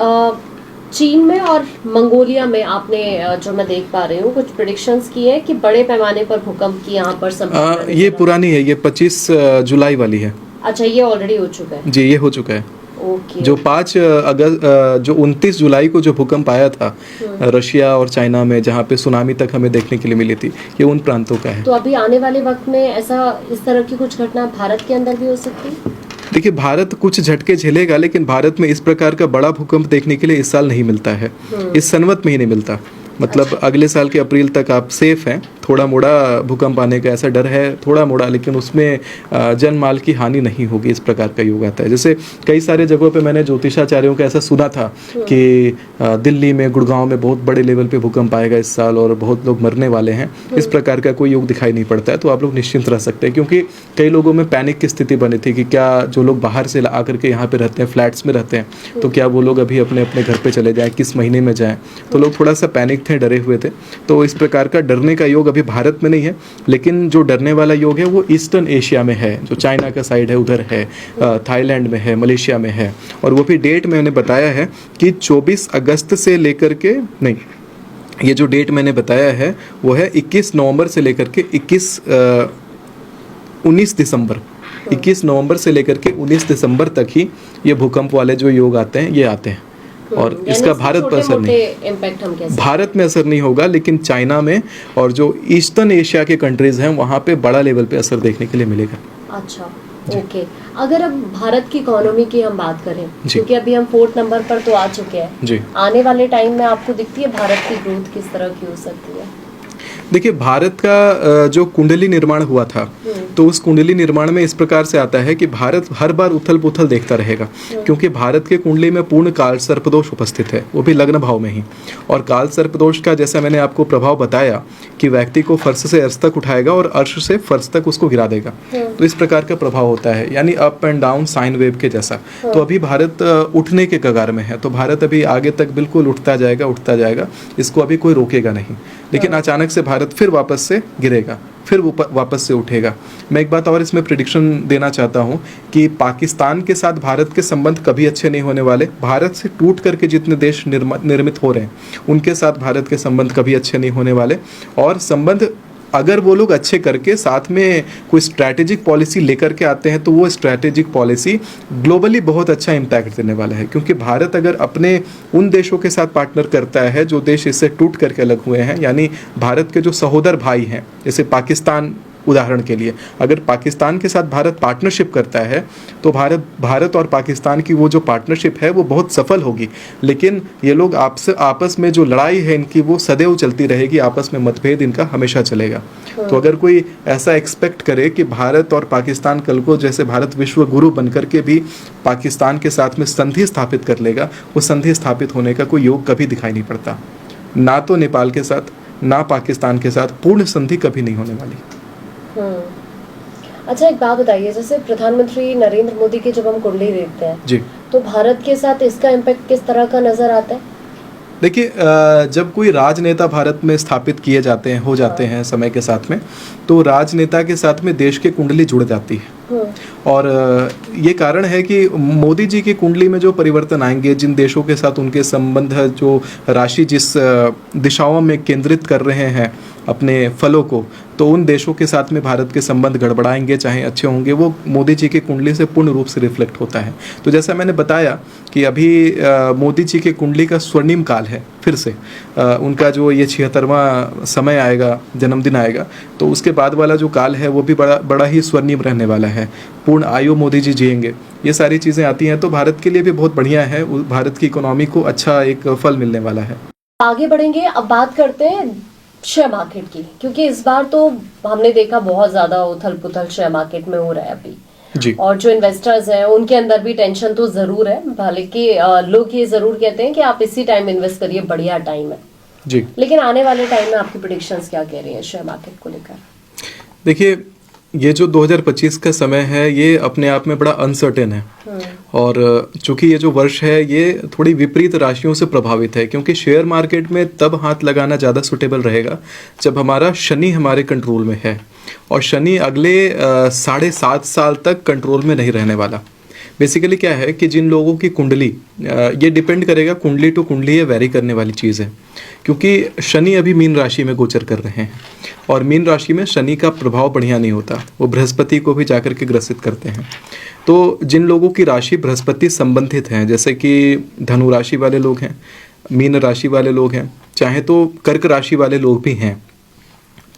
चीन में और मंगोलिया में आपने जो मैं देख पा रही हूँ कुछ प्रेडिक्शंस की है कि बड़े पैमाने पर भूकंप की यहाँ पर संभावना। ये पुरानी है, ये 25 जुलाई वाली है। अच्छा, ये ऑलरेडी हो चुका है? जी, ये हो चुका है। ओके। जो 5 अगस्त जो 29 जुलाई को जो भूकंप आया था रशिया और चाइना में, जहाँ पे सुनामी तक हमें देखने के लिए मिली थी, ये उन प्रांतों का है। तो अभी आने वाले वक्त में ऐसा इस तरह की कुछ घटना भारत के अंदर भी हो सकती है? देखिए, भारत कुछ झटके झेलेगा, लेकिन भारत में इस प्रकार का बड़ा भूकंप देखने के लिए इस साल नहीं मिलता है, इस संवत में ही नहीं मिलता। मतलब अगले साल के अप्रैल तक आप सेफ हैं। थोड़ा मोड़ा भूकंप आने का ऐसा डर है, थोड़ा मोड़ा, लेकिन उसमें जन माल की हानि नहीं होगी। इस प्रकार का योग आता है। जैसे कई सारे जगहों पे मैंने ज्योतिषाचार्यों का ऐसा सुना था कि दिल्ली में, गुड़गांव में बहुत बड़े लेवल पे भूकंप आएगा इस साल और बहुत लोग मरने वाले हैं। इस प्रकार का कोई योग दिखाई नहीं पड़ता है, तो आप लोग निश्चिंत रह सकते हैं। क्योंकि कई लोगों में पैनिक की स्थिति बनी थी कि क्या जो लोग बाहर से आकर के यहाँ पे रहते हैं, फ्लैट्स में रहते हैं, तो क्या वो लोग अभी अपने अपने घर पे चले जाएं, किस महीने में जाएं। तो लोग थोड़ा सा पैनिक थे, डरे हुए थे। तो इस प्रकार का डरने का योग अभी भारत में नहीं है, लेकिन जो डरने वाला योग है वो ईस्टर्न एशिया में है, जो चाइना का साइड है उधर है, थाईलैंड में है, मलेशिया में है। और वो भी डेट मैंने बताया है कि 24 अगस्त से लेकर के, नहीं, ये जो डेट मैंने बताया है वो है 21 नवंबर से लेकर के 19 दिसंबर, 21 नवंबर से लेकर के 19 दिसंबर तक ही ये भूकंप वाले जो योग आते हैं ये आते हैं। और इसका भारत पर असर नहीं, भारत में असर नहीं होगा, लेकिन चाइना में और जो ईस्टर्न एशिया के कंट्रीज हैं वहाँ पे बड़ा लेवल पे असर देखने के लिए मिलेगा। अच्छा, ओके। अगर अब भारत की इकोनॉमी की हम बात करें, क्योंकि अभी हम 4th नंबर पर तो आ चुके हैं जी, आने वाले टाइम में आपको दिखती है भारत की ग्रोथ किस तरह की हो सकती है? देखिए, भारत का जो कुंडली निर्माण हुआ था तो उस कुंडली निर्माण में इस प्रकार से आता है कि भारत हर बार उथल पुथल देखता रहेगा, क्योंकि भारत के कुंडली में पूर्ण काल सर्पदोष उपस्थित है, वो भी लग्न भाव में ही। और काल सर्पदोष का जैसा मैंने आपको प्रभाव बताया कि व्यक्ति को फर्श से अर्श तक उठाएगा और अर्श से फर्श तक उसको गिरा देगा, तो इस प्रकार का प्रभाव होता है, यानी up and down sine wave के जैसा। तो अभी भारत उठने के कगार में है, तो भारत अभी आगे तक बिल्कुल उठता जाएगा, इसको अभी कोई रोकेगा नहीं। लेकिन अचानक से भारत फिर वापस से गिरेगा, फिर वापस से उठेगा। मैं एक बात और इसमें प्रेडिक्शन देना चाहता हूँ कि पाकिस्तान के साथ भारत के संबंध कभी अच्छे नहीं होने वाले। भारत से टूट करके जितने देश निर्मित हो रहे हैं उनके साथ भारत के संबंध कभी अच्छे नहीं होने वाले। और संबंध अगर वो लोग अच्छे करके साथ में कोई स्ट्रैटेजिक पॉलिसी लेकर के आते हैं तो वो स्ट्रैटेजिक पॉलिसी ग्लोबली बहुत अच्छा इम्पैक्ट देने वाला है। क्योंकि भारत अगर अपने उन देशों के साथ पार्टनर करता है जो देश इससे टूट करके अलग हुए हैं, यानी भारत के जो सहोदर भाई हैं, जैसे पाकिस्तान उदाहरण के लिए, अगर पाकिस्तान के साथ भारत पार्टनरशिप करता है तो भारत और पाकिस्तान की वो जो पार्टनरशिप है वो बहुत सफल होगी। लेकिन ये लोग आपस में जो लड़ाई है इनकी वो सदैव चलती रहेगी, आपस में मतभेद इनका हमेशा चलेगा। तो अगर कोई ऐसा एक्सपेक्ट करे कि भारत और पाकिस्तान कल को जैसे भारत विश्व गुरु बनकर के भी पाकिस्तान के साथ में संधि स्थापित कर लेगा, वो संधि स्थापित होने का कोई योग कभी दिखाई नहीं पड़ता। ना तो नेपाल के साथ ना पाकिस्तान के साथ पूर्ण संधि कभी नहीं होने वाली। अच्छा, एक बात बताइए, जैसे प्रधानमंत्री नरेंद्र मोदी की जब हम कुंडली देखते हैं जी, तो भारत के साथ इसका इम्पैक्ट किस तरह का नजर आता है? देखिए, जब कोई राजनेता भारत में स्थापित किए जाते हैं, हो जाते हैं समय के साथ में, तो राजनेता के साथ में देश की कुंडली जुड़ जाती है। और ये कारण है कि मोदी जी की कुंडली में जो परिवर्तन आएंगे, जिन देशों के साथ उनके संबंध, जो राशि जिस दिशाओं में केंद्रित कर रहे हैं अपने फलों को, तो उन देशों के साथ में भारत के संबंध गड़बड़ाएंगे, चाहे अच्छे होंगे, वो मोदी जी की कुंडली से पूर्ण रूप से रिफ्लेक्ट होता है। तो जैसा मैंने बताया कि अभी मोदी जी की कुंडली का स्वर्णिम काल है, फिर से उनका जो ये 76वां समय आएगा, जन्मदिन आएगा, तो उसके बाद वाला जो काल है वो भी बड़ा ही स्वर्णिम रहने वाला है। पूर्ण आयु मोदी जी जिएंगे, ये सारी चीज़ें आती हैं, तो भारत के लिए भी बहुत बढ़िया है, भारत की इकोनॉमी को अच्छा एक फल मिलने वाला है। आगे बढ़ेंगे, अब बात करते हैं शेयर मार्केट की, क्योंकि इस बार तो हमने देखा बहुत ज्यादा उथल पुथल शेयर मार्केट में हो रहा है अभी जी। और जो इन्वेस्टर्स हैं उनके अंदर भी टेंशन तो जरूर है, हालांकि लोग ये जरूर कहते हैं कि आप इसी टाइम इन्वेस्ट करिए, बढ़िया टाइम है जी। लेकिन आने वाले टाइम में आपकी प्रेडिक्शंस क्या कह रही हैं शेयर मार्केट को लेकर? देखिए, ये जो 2025 का समय है ये अपने आप में बड़ा अनसर्टेन है, और चूंकि ये जो वर्ष है ये थोड़ी विपरीत राशियों से प्रभावित है, क्योंकि शेयर मार्केट में तब हाथ लगाना ज़्यादा सुटेबल रहेगा जब हमारा शनि हमारे कंट्रोल में है, और शनि अगले 7.5 साल तक कंट्रोल में नहीं रहने वाला। बेसिकली क्या है कि जिन लोगों की कुंडली, ये डिपेंड करेगा, कुंडली टू कुंडली ये वैरी करने वाली चीज़ है, क्योंकि शनि अभी मीन राशि में गोचर कर रहे हैं, और मीन राशि में शनि का प्रभाव बढ़िया नहीं होता, वो बृहस्पति को भी जाकर के ग्रसित करते हैं। तो जिन लोगों की राशि बृहस्पति संबंधित हैं, जैसे कि धनु राशि वाले लोग हैं, मीन राशि वाले लोग हैं, चाहे तो कर्क राशि वाले लोग भी हैं,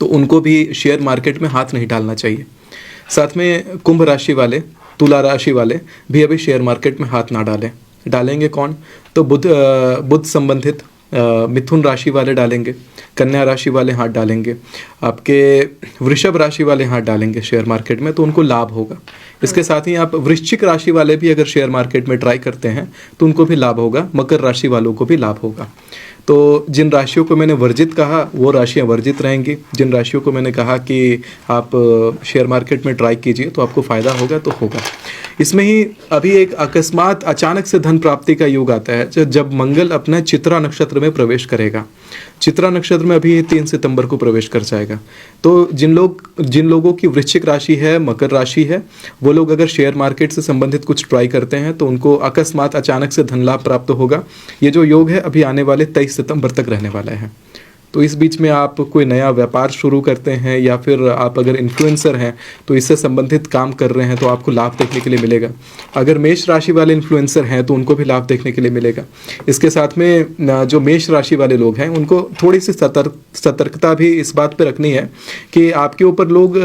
तो उनको भी शेयर मार्केट में हाथ नहीं डालना चाहिए। साथ में कुंभ राशि वाले, तुला राशि वाले भी अभी शेयर मार्केट में हाथ ना डालें। डालेंगे कौन? तो बुध संबंधित मिथुन राशि वाले डालेंगे, कन्या राशि वाले हाथ डालेंगे, आपके वृषभ राशि वाले हाथ डालेंगे शेयर मार्केट में, तो उनको लाभ होगा। इसके साथ ही आप वृश्चिक राशि वाले भी अगर शेयर मार्केट में ट्राई करते हैं तो उनको भी लाभ होगा, मकर राशि वालों को भी लाभ होगा। तो जिन राशियों को मैंने वर्जित कहा वो राशियां वर्जित रहेंगी, जिन राशियों को मैंने कहा कि आप शेयर मार्केट में ट्राई कीजिए तो आपको फ़ायदा होगा तो होगा। इसमें ही अभी एक अकस्मात अचानक से धन प्राप्ति का योग आता है जब मंगल अपने चित्रा नक्षत्र में प्रवेश करेगा। चित्रा नक्षत्र में अभी 3 सितंबर को प्रवेश कर जाएगा। तो जिन लोगों की वृश्चिक राशि है, मकर राशि है, वो लोग अगर शेयर मार्केट से संबंधित कुछ ट्राई करते हैं तो उनको अकस्मात अचानक से धन लाभ प्राप्त होगा। ये जो योग है अभी आने वाले 23 सितंबर तक रहने वाला है। तो इस बीच में आप कोई नया व्यापार शुरू करते हैं या फिर आप अगर इन्फ्लुएंसर हैं तो इससे संबंधित काम कर रहे हैं तो आपको लाभ देखने के लिए मिलेगा। अगर मेष राशि वाले इन्फ्लुएंसर हैं तो उनको भी लाभ देखने के लिए मिलेगा। इसके साथ में जो मेष राशि वाले लोग हैं उनको थोड़ी सी सतर्कता भी इस बात पे रखनी है कि आपके ऊपर लोग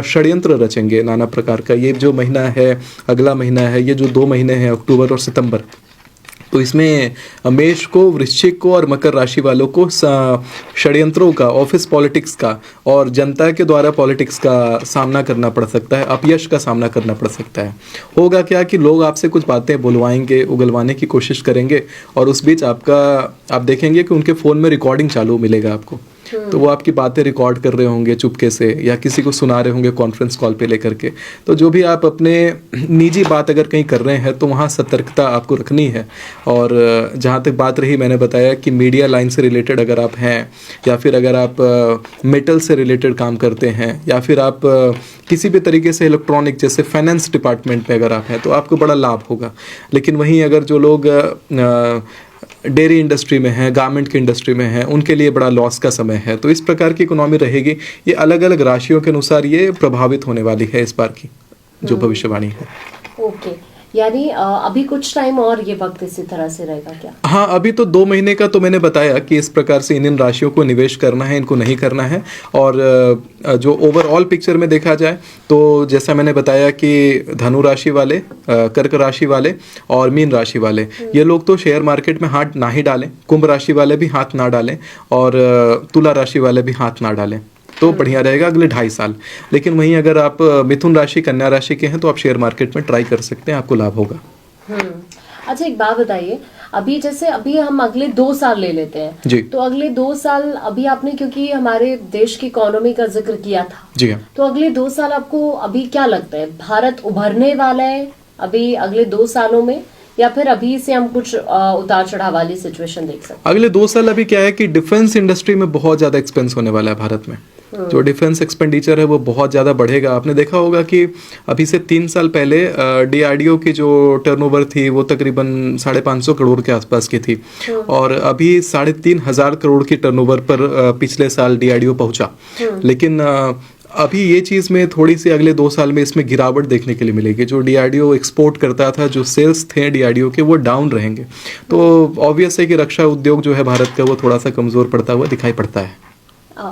षड्यंत्र रचेंगे नाना प्रकार का। ये जो महीना है, अगला महीना है, ये जो 2 महीने हैं, अक्टूबर और सितंबर, तो इसमें मेष को, वृश्चिक को और मकर राशि वालों को षड्यंत्रों का, ऑफिस पॉलिटिक्स का और जनता के द्वारा पॉलिटिक्स का सामना करना पड़ सकता है, अपयश का सामना करना पड़ सकता है। होगा क्या कि लोग आपसे कुछ बातें बुलवाएंगे, उगलवाने की कोशिश करेंगे और उस बीच आप देखेंगे कि उनके फ़ोन में रिकॉर्डिंग चालू मिलेगा आपको। तो वो आपकी बातें रिकॉर्ड कर रहे होंगे चुपके से या किसी को सुना रहे होंगे कॉन्फ्रेंस कॉल पे लेकर के। तो जो भी आप अपने निजी बात अगर कहीं कर रहे हैं तो वहाँ सतर्कता आपको रखनी है। और जहाँ तक बात रही, मैंने बताया कि मीडिया लाइन से रिलेटेड अगर आप हैं या फिर अगर आप मेटल से रिलेटेड काम करते हैं या फिर आप किसी भी तरीके से इलेक्ट्रॉनिक जैसे फाइनेंस डिपार्टमेंट में अगर आप हैं तो आपको बड़ा लाभ होगा। लेकिन वहीं अगर जो लोग डेयरी इंडस्ट्री में है, गारमेंट की इंडस्ट्री में है, उनके लिए बड़ा लॉस का समय है। तो इस प्रकार की इकोनॉमी रहेगी। ये अलग अलग राशियों के अनुसार ये प्रभावित होने वाली है इस बार की जो भविष्यवाणी है। ओके, यानी अभी कुछ टाइम और ये वक्त इसी तरह से रहेगा क्या? हाँ, अभी तो 2 महीने का तो मैंने बताया कि इस प्रकार से इन राशियों को निवेश करना है, इनको नहीं करना है। और जो ओवरऑल पिक्चर में देखा जाए तो जैसा मैंने बताया कि धनु राशि वाले, कर्क राशि वाले और मीन राशि वाले, ये लोग तो शेयर मार्केट में हाथ ना ही डालें। कुंभ राशि वाले भी हाथ ना डालें और तुला राशि वाले भी हाथ ना डालें, तो बढ़िया रहेगा अगले 2.5 साल। लेकिन वहीं अगर आप मिथुन राशि, कन्या राशि के हैं तो आप शेयर मार्केट में ट्राई कर सकते हैं, आपको लाभ होगा। अच्छा, एक बात बताइए, अभी हम अगले 2 साल ले लेते हैं जी। तो अगले 2 साल अभी आपने, क्योंकि हमारे देश की इकोनॉमी का जिक्र किया था, जी हाँ, तो अगले 2 साल आपको अभी क्या लगता है, भारत उभरने वाला है अभी अगले 2 सालों में, या फिर अभी से हम कुछ उतार चढ़ाव वाली सिचुएशन देख सकते हैं? अगले 2 साल अभी क्या है कि डिफेंस इंडस्ट्री में बहुत ज्यादा एक्सपेंस होने वाला है भारत में। जो डिफेंस एक्सपेंडिचर है वो बहुत ज़्यादा बढ़ेगा। आपने देखा होगा कि अभी से 3 साल पहले DRDO की जो टर्नओवर थी वो तकरीबन 550 करोड़ के आसपास की थी और अभी 3,500 करोड़ की टर्नओवर पर पिछले साल DRDO पहुंचा। लेकिन अभी ये चीज़ में थोड़ी सी अगले 2 साल में इसमें गिरावट देखने के लिए मिलेगी। जो DRDO एक्सपोर्ट करता था, जो सेल्स थे DRDO के, वो डाउन रहेंगे। तो ऑब्वियस है कि रक्षा उद्योग जो है भारत का वो थोड़ा सा कमज़ोर पड़ता हुआ दिखाई पड़ता है।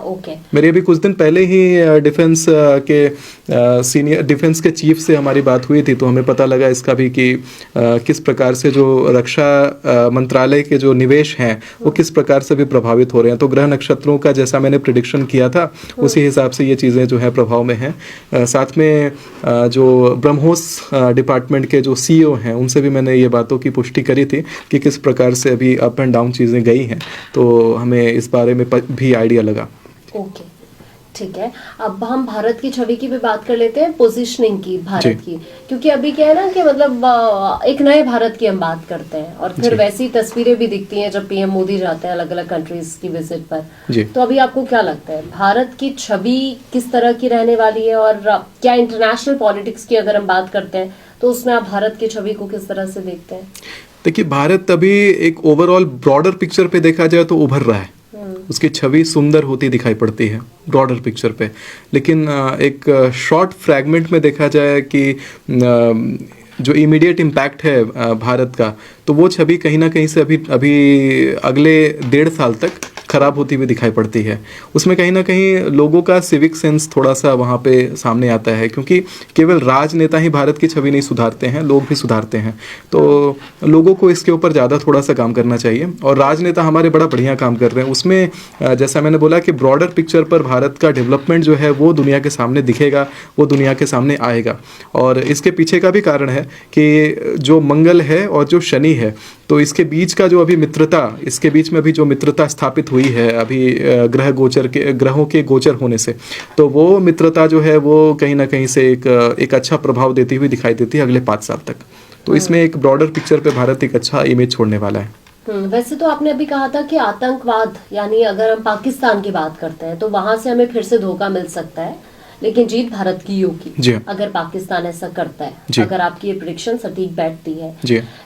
ओके। मेरे अभी कुछ दिन पहले ही डिफेंस के सीनियर डिफेंस के चीफ से हमारी बात हुई थी, तो हमें पता लगा इसका भी कि किस प्रकार से जो रक्षा मंत्रालय के जो निवेश हैं वो किस प्रकार से भी प्रभावित हो रहे हैं। तो ग्रह नक्षत्रों का जैसा मैंने प्रिडिक्शन किया था उसी हिसाब से ये चीज़ें जो है प्रभाव में हैं। साथ में जो ब्रह्मोस डिपार्टमेंट के जो CEO हैं उनसे भी मैंने ये बातों की पुष्टि करी थी कि किस प्रकार से अभी अप एंड डाउन चीज़ें गई हैं, तो हमें इस बारे में भी आइडिया लगा। ओके, ठीक है। अब हम भारत की छवि की भी बात कर लेते हैं, पोजीशनिंग की भारत की, क्योंकि अभी क्या है ना कि मतलब एक नए भारत की हम बात करते हैं और फिर वैसी तस्वीरें भी दिखती हैं जब PM मोदी जाते हैं अलग अलग कंट्रीज की विजिट पर। तो अभी आपको क्या लगता है भारत की छवि किस तरह की रहने वाली है, और क्या इंटरनेशनल पॉलिटिक्स की अगर हम बात करते हैं तो उसमें आप भारत की छवि को किस तरह से देखते हैं? देखिए, भारत अभी एक ओवरऑल ब्रॉडर पिक्चर पे देखा जाए तो उभर रहा है। उसकी छवि सुंदर होती दिखाई पड़ती है ब्रॉडर पिक्चर पे, लेकिन एक शॉर्ट फ्रैगमेंट में देखा जाए कि जो इमीडिएट इम्पैक्ट है भारत का, तो वो छवि कहीं ना कहीं से अभी अगले 1.5 साल तक खराब होती हुई दिखाई पड़ती है। उसमें कहीं ना कहीं लोगों का सिविक सेंस थोड़ा सा वहाँ पे सामने आता है, क्योंकि केवल राजनेता ही भारत की छवि नहीं सुधारते हैं, लोग भी सुधारते हैं। तो लोगों को इसके ऊपर ज़्यादा थोड़ा सा काम करना चाहिए, और राजनेता हमारे बड़ा बढ़िया काम कर रहे हैं। उसमें जैसा मैंने बोला कि ब्रॉडर पिक्चर पर भारत का डेवलपमेंट जो है वो दुनिया के सामने दिखेगा, वो दुनिया के सामने आएगा। और इसके पीछे का भी कारण है कि जो मंगल है और जो शनि है, तो इसके बीच का जो अभी मित्रता, इसके बीच में अभी जो मित्रता स्थापित हुई है अभी ग्रहों के गोचर होने से, तो वो मित्रता जो है वो कहीं ना कहीं से एक अच्छा प्रभाव देती हुई दिखाई देती है अगले 5 साल तक। तो इसमें एक ब्रॉडर पिक्चर पे भारत एक अच्छा इमेज छोड़ने वाला है। वैसे तो आपने अभी कहा था कि आतंकवाद, यानी अगर हम पाकिस्तान की बात करते हैं तो वहां से हमें फिर से धोखा मिल सकता है, लेकिन जीत भारत की होगी अगर पाकिस्तान ऐसा करता है, अगर आपकी ये प्रेडिक्शन सटीक बैठती है।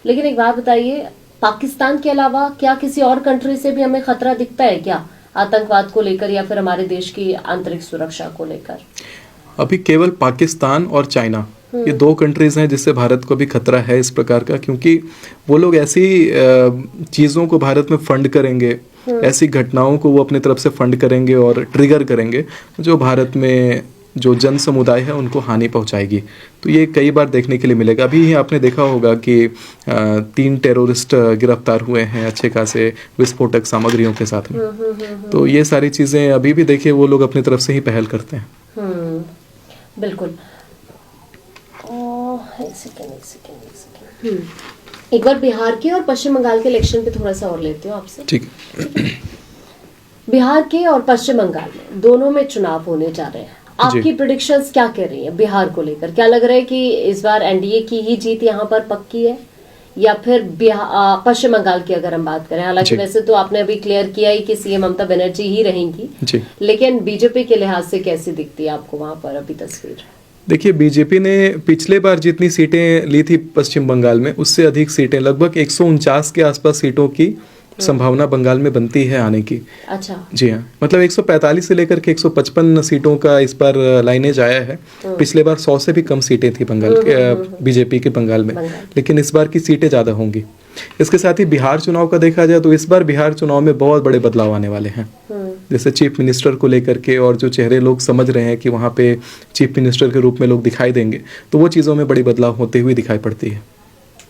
लेकिन एक बात बताइए, पाकिस्तान के अलावा क्या किसी और कंट्री से भी हमें खतरा दिखता है क्या आतंकवाद को लेकर, या फिर हमारे देश की आंतरिक सुरक्षा को लेकर? अभी केवल पाकिस्तान और चाइना, ये 2 कंट्रीज हैं जिससे भारत को भी खतरा है इस प्रकार का, क्योंकि वो लोग ऐसी चीज़ों को भारत में फंड करेंगे, ऐसी घटनाओं को वो अपनी तरफ से फंड करेंगे और ट्रिगर करेंगे जो भारत में जो जन समुदाय है उनको हानि पहुंचाएगी। तो ये कई बार देखने के लिए मिलेगा। अभी आपने देखा होगा कि 3 टेररिस्ट गिरफ्तार हुए हैं अच्छे खासे विस्फोटक सामग्रियों के साथ में। तो ये सारी चीज़ें अभी भी देखिए वो लोग अपनी तरफ से ही पहल करते हैं। बिल्कुल। एक बार बिहार के और पश्चिम बंगाल के इलेक्शन पे थोड़ा सा और लेती हूँ आपसे। ठीक। बिहार के और पश्चिम बंगाल में दोनों में चुनाव होने जा रहे हैं। आपकी प्रेडिक्शंस क्या कह रही है बिहार को लेकर? क्या लग रहा है कि इस बार एनडीए की ही जीत यहाँ पर पक्की है, या फिर पश्चिम बंगाल की अगर हम बात करें? हालांकि वैसे तो आपने अभी क्लियर किया ही कि सीएम ममता बनर्जी ही रहेंगी, लेकिन बीजेपी के लिहाज से कैसी दिखती है आपको वहां पर अभी तस्वीर? देखिए, बीजेपी ने पिछले बार जितनी सीटें ली थी पश्चिम बंगाल में उससे अधिक सीटें, लगभग 149 के आसपास सीटों की संभावना बंगाल में बनती है आने की। अच्छा। जी हाँ, मतलब 145 से लेकर के 155 सीटों का इस बार लाइनेज आया है। पिछले बार 100 से भी कम सीटें थी बंगाल के बीजेपी के बंगाल में, लेकिन इस बार की सीटें ज़्यादा होंगी। इसके साथ ही बिहार चुनाव का देखा जाए तो इस बार बिहार चुनाव में बहुत बड़े बदलाव आने वाले हैं। जैसे चीफ मिनिस्टर को लेकर के, और जो चेहरे लोग समझ रहे हैं कि वहाँ पे चीफ मिनिस्टर के रूप में लोग दिखाई देंगे, तो वो चीज़ों में बड़ी बदलाव होते हुए दिखाई पड़ती है।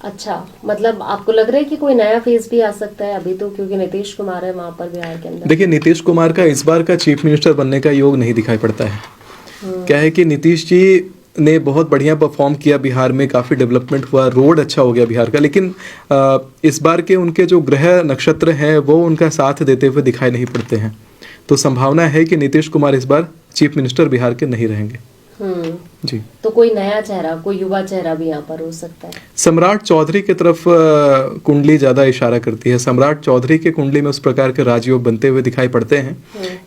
अच्छा, मतलब आपको लग रहा है कि कोई नया फेज भी आ सकता है अभी तो, क्योंकि नीतीश कुमार है वहां पर बिहार के अंदर? देखिए, नीतीश कुमार का इस बार का चीफ मिनिस्टर बनने का योग नहीं दिखाई पड़ता है। क्या है कि नीतीश जी ने बहुत बढ़िया परफॉर्म किया बिहार में, काफ़ी डेवलपमेंट हुआ, रोड अच्छा हो गया बिहार का, लेकिन इस बार के उनके जो ग्रह नक्षत्र हैं वो उनका साथ देते हुए दिखाई नहीं पड़ते हैं। तो संभावना है कि नीतीश कुमार इस बार चीफ मिनिस्टर बिहार के नहीं रहेंगे। जी। तो कोई नया चेहरा, कोई युवा चेहरा भी यहाँ पर हो सकता है? सम्राट चौधरी की तरफ कुंडली ज्यादा इशारा करती है। सम्राट चौधरी के कुंडली में उस प्रकार के राजयोग बनते हुए दिखाई पड़ते हैं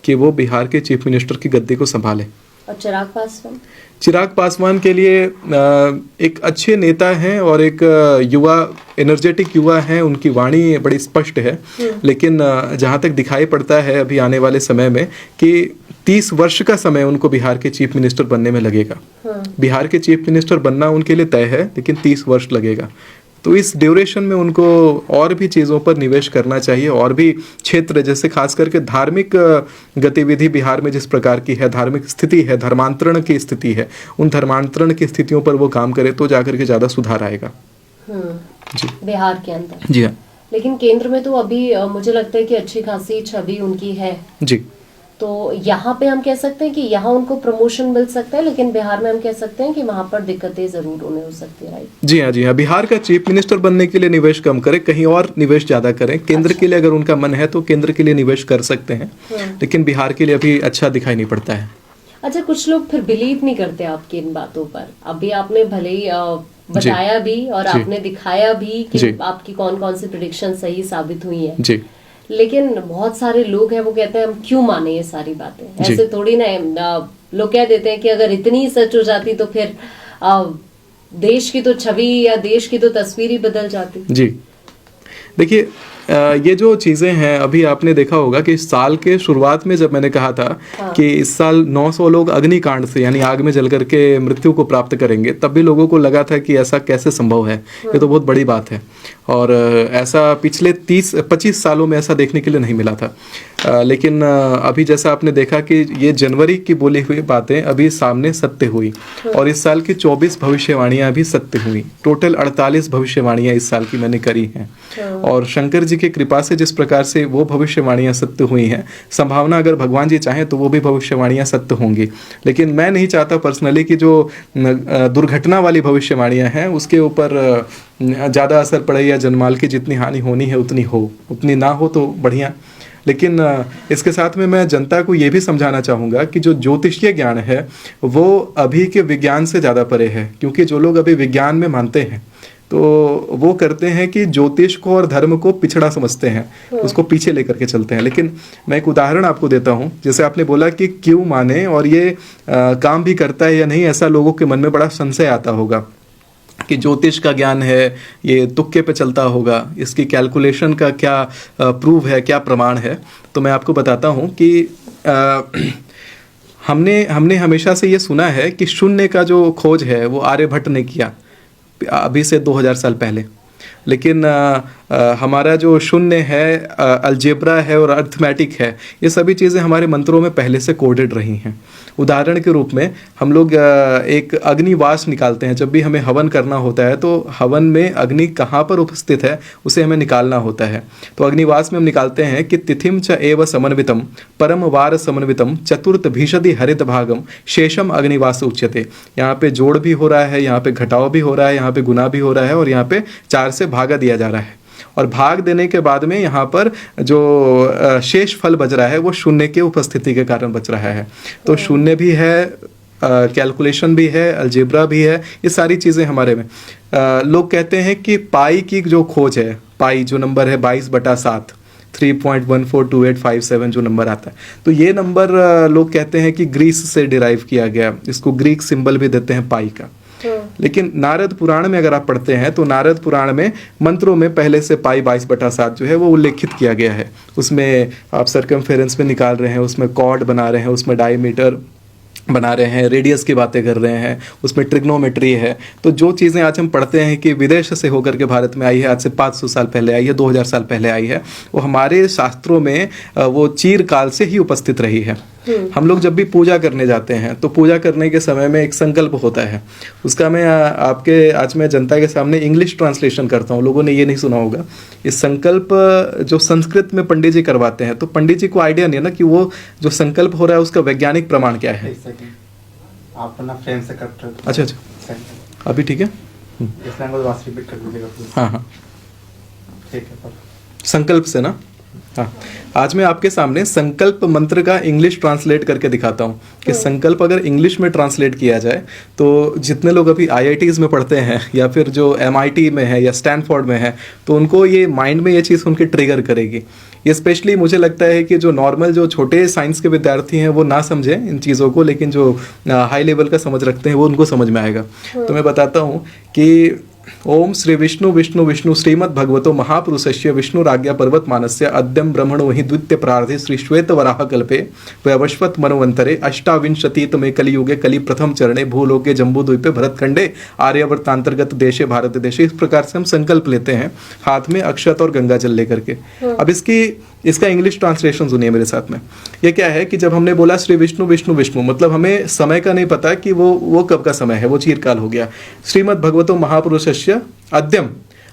कि वो बिहार के चीफ मिनिस्टर की गद्दी को संभाले। और चिराग पासवान? चिराग पासवान के लिए एक अच्छे नेता हैं और एक युवा, एनर्जेटिक युवा हैं, उनकी वाणी बड़ी स्पष्ट है, लेकिन जहाँ तक दिखाई पड़ता है अभी आने वाले समय में कि 30 वर्ष का समय उनको बिहार के चीफ मिनिस्टर बनने में लगेगा। बिहार के चीफ मिनिस्टर बनना उनके लिए तय है, लेकिन 30 वर्ष लगेगा। तो इस ड्यूरेशन में उनको और भी चीज़ों पर निवेश करना चाहिए, और भी क्षेत्र, जैसे खास करके धार्मिक गतिविधि बिहार में जिस प्रकार की है, धार्मिक स्थिति है, धर्मांतरण की स्थिति है, उन धर्मांतरण की स्थितियों पर वो काम करे तो जाकर के ज़्यादा सुधार आएगा। जी, बिहार के अंदर। जी हाँ। लेकिन केंद्र में तो अभी मुझे लगता है कि अच्छी खासी छवि उनकी है। जी। तो यहाँ पे हम कह सकते हैं कि यहाँ उनको प्रमोशन मिल सकता है, लेकिन बिहार में हम कह सकते हैं कि वहाँ पर दिक्कतें जरूर उन्हें हो सकती है। राइट? जी हाँ, जी हाँ। बिहार का चीफ मिनिस्टर बनने के लिए निवेश कम करें, कहीं और निवेश ज्यादा करें। केंद्र के लिए अगर उनका मन है तो केंद्र के लिए निवेश कर सकते हैं, लेकिन बिहार के लिए अभी अच्छा दिखाई नहीं पड़ता है। अच्छा, कुछ लोग फिर बिलीव नहीं करते आपकी इन बातों पर। अभी आपने भले ही बताया भी और आपने दिखाया भी कि आपकी कौन कौन सी प्रेडिक्शन सही साबित हुई है जी, लेकिन बहुत सारे लोग हैं वो कहते हैं हम क्यों माने ये सारी बातें। ऐसे थोड़ी ना लोग कह देते हैं कि अगर इतनी ही सच हो जाती तो फिर देश की तो छवि या देश की तो तस्वीर ही बदल जाती। जी, देखिए ये जो चीज़ें हैं, अभी आपने देखा होगा कि इस साल के शुरुआत में जब मैंने कहा था कि इस साल 900 लोग अग्निकांड से यानी आग में जल करके मृत्यु को प्राप्त करेंगे, तब भी लोगों को लगा था कि ऐसा कैसे संभव है, ये तो बहुत बड़ी बात है। और ऐसा पिछले 30-25 सालों में ऐसा देखने के लिए नहीं मिला था। लेकिन अभी जैसा आपने देखा कि ये जनवरी की बोली हुई बातें अभी सामने सत्य हुई, और इस साल की 24 भविष्यवाणियां भी सत्य हुई। टोटल 48 भविष्यवाणियां इस साल की मैंने करी हैं, और शंकर जी की कृपा से जिस प्रकार से वो भविष्यवाणियां सत्य हुई हैं, संभावना अगर भगवान जी चाहें तो वो भी भविष्यवाणियां सत्य होंगी। लेकिन मैं नहीं चाहता पर्सनली कि जो दुर्घटना वाली भविष्यवाणियां हैं उसके ऊपर ज़्यादा असर पड़े, या जनमाल की जितनी हानि होनी है उतनी हो, उतनी ना हो तो बढ़िया। लेकिन इसके साथ में मैं जनता को ये भी समझाना चाहूँगा कि जो ज्योतिषीय ज्ञान है वो अभी के विज्ञान से ज़्यादा परे है, क्योंकि जो लोग अभी विज्ञान में मानते हैं तो वो करते हैं कि ज्योतिष को और धर्म को पिछड़ा समझते हैं, उसको पीछे लेकर के चलते हैं। लेकिन मैं एक उदाहरण आपको देता हूँ, जैसे आपने बोला कि क्यों माने और ये काम भी करता है या नहीं, ऐसा लोगों के मन में बड़ा संशय आता होगा कि ज्योतिष का ज्ञान है, ये तुक्के पे चलता होगा, इसकी कैलकुलेशन का क्या प्रूव है, क्या प्रमाण है। तो मैं आपको बताता हूँ कि हमने हमेशा से ये सुना है कि शून्य का जो खोज है वो आर्यभट्ट ने किया अभी से 2000 साल पहले। लेकिन हमारा जो शून्य है, अलजेब्रा है और अर्थमेटिक है, ये सभी चीज़ें हमारे मंत्रों में पहले से कोडेड रही हैं। उदाहरण के रूप में हम लोग एक अग्निवास निकालते हैं। जब भी हमें हवन करना होता है तो हवन में अग्नि कहाँ पर उपस्थित है उसे हमें निकालना होता है। तो अग्निवास में हम निकालते हैं कि तिथिम च एव समन्वितम परम वार समन्वितम चतुर्थ भीषदि हरित भागम शेषम अग्निवास उच्यते। यहाँ पे जोड़ भी हो रहा है, यहाँ पे घटाव भी हो रहा है, यहाँ पे गुना भी हो रहा है और यहाँ पे 4 से भागा दिया जा रहा है। और भाग देने के बाद में यहाँ पर जो शेष फल बच रहा है वो शून्य के उपस्थिति के कारण बच रहा है। तो शून्य भी है, कैलकुलेशन भी है, अलजेब्रा भी है, ये सारी चीज़ें हमारे में। लोग कहते हैं कि पाई की जो खोज है, पाई जो नंबर है 22/7 3.142857 जो नंबर आता है, तो ये नंबर लोग कहते हैं कि ग्रीस से डिराइव किया गया। इसको ग्रीक सिंबल भी देते हैं पाई का। लेकिन नारद पुराण में अगर आप पढ़ते हैं तो नारद पुराण में मंत्रों में पहले से पाई 22/7 जो है वो उल्लेखित किया गया है। उसमें आप सर्कमफेरेंस में निकाल रहे हैं, उसमें कॉर्ड बना रहे हैं, उसमें डायमीटर बना रहे हैं, रेडियस की बातें कर रहे हैं, उसमें ट्रिग्नोमेट्री है। तो जो चीज़ें आज हम पढ़ते हैं कि विदेश से होकर के भारत में आई है, आज से 500 साल पहले आई है, 2000 साल पहले आई है, वो हमारे शास्त्रों में वो चिरकाल से ही उपस्थित रही है। हम लोग जब भी पूजा करने जाते हैं तो पूजा करने के समय में एक संकल्प होता है। उसका मैं आज मैं जनता के सामने इंग्लिश ट्रांसलेशन करता हूँ, लोगों ने ये नहीं सुना होगा। इस संकल्प जो संस्कृत में पंडित जी करवाते हैं, तो पंडित जी को आइडिया नहीं है ना कि वो जो संकल्प हो रहा है उसका वैज्ञानिक प्रमाण क्या है। आप अपना फ्रेम से कट रहे हो। अच्छा, अभी ठीक है। हाँ, ठीक है। संकल्प से ना, हाँ। आज मैं आपके सामने संकल्प मंत्र का इंग्लिश ट्रांसलेट करके दिखाता हूँ कि संकल्प अगर इंग्लिश में ट्रांसलेट किया जाए तो जितने लोग अभी IITs में पढ़ते हैं या फिर जो MIT में है या स्टैनफोर्ड में है, तो उनको ये माइंड में ये चीज़ उनके ट्रिगर करेगी। ये स्पेशली मुझे लगता है कि जो नॉर्मल जो छोटे साइंस के विद्यार्थी हैं वो ना समझें इन चीज़ों को, लेकिन जो हाई लेवल का समझ रखते हैं वो उनको समझ में आएगा। तो मैं बताता हूँ कि ओम श्री विष्णु विष्णु विष्णु श्रीमद् भगवतो महापुरुषस्य विष्णु राज्ञा पर्वत मानस्य अद्यम ब्रह्मणो हि द्वितीय प्रार्थे श्री श्वेत वराह कल्पे वैवस्वत मनवंतरे अष्टाविंशतितमे कलियुगे कलि प्रथम चरणे भूलोके जम्बूद्वीपे भरतखंडे आर्यवर्तांतर्गत देशे भारत देशे। इस प्रकार से हम संकल्प लेते हैं हाथ में अक्षत और गंगा जल लेकर के। अब इसका इंग्लिश ट्रांसलेशन सुनिए मेरे साथ में। ये क्या है कि जब हमने बोला श्री विष्णु विष्णु विष्णु, मतलब हमें समय का नहीं पता कि वो कब का समय है, वो चिरकाल हो गया। श्रीमद् भगवतो महापुरुषस्य अद्यम,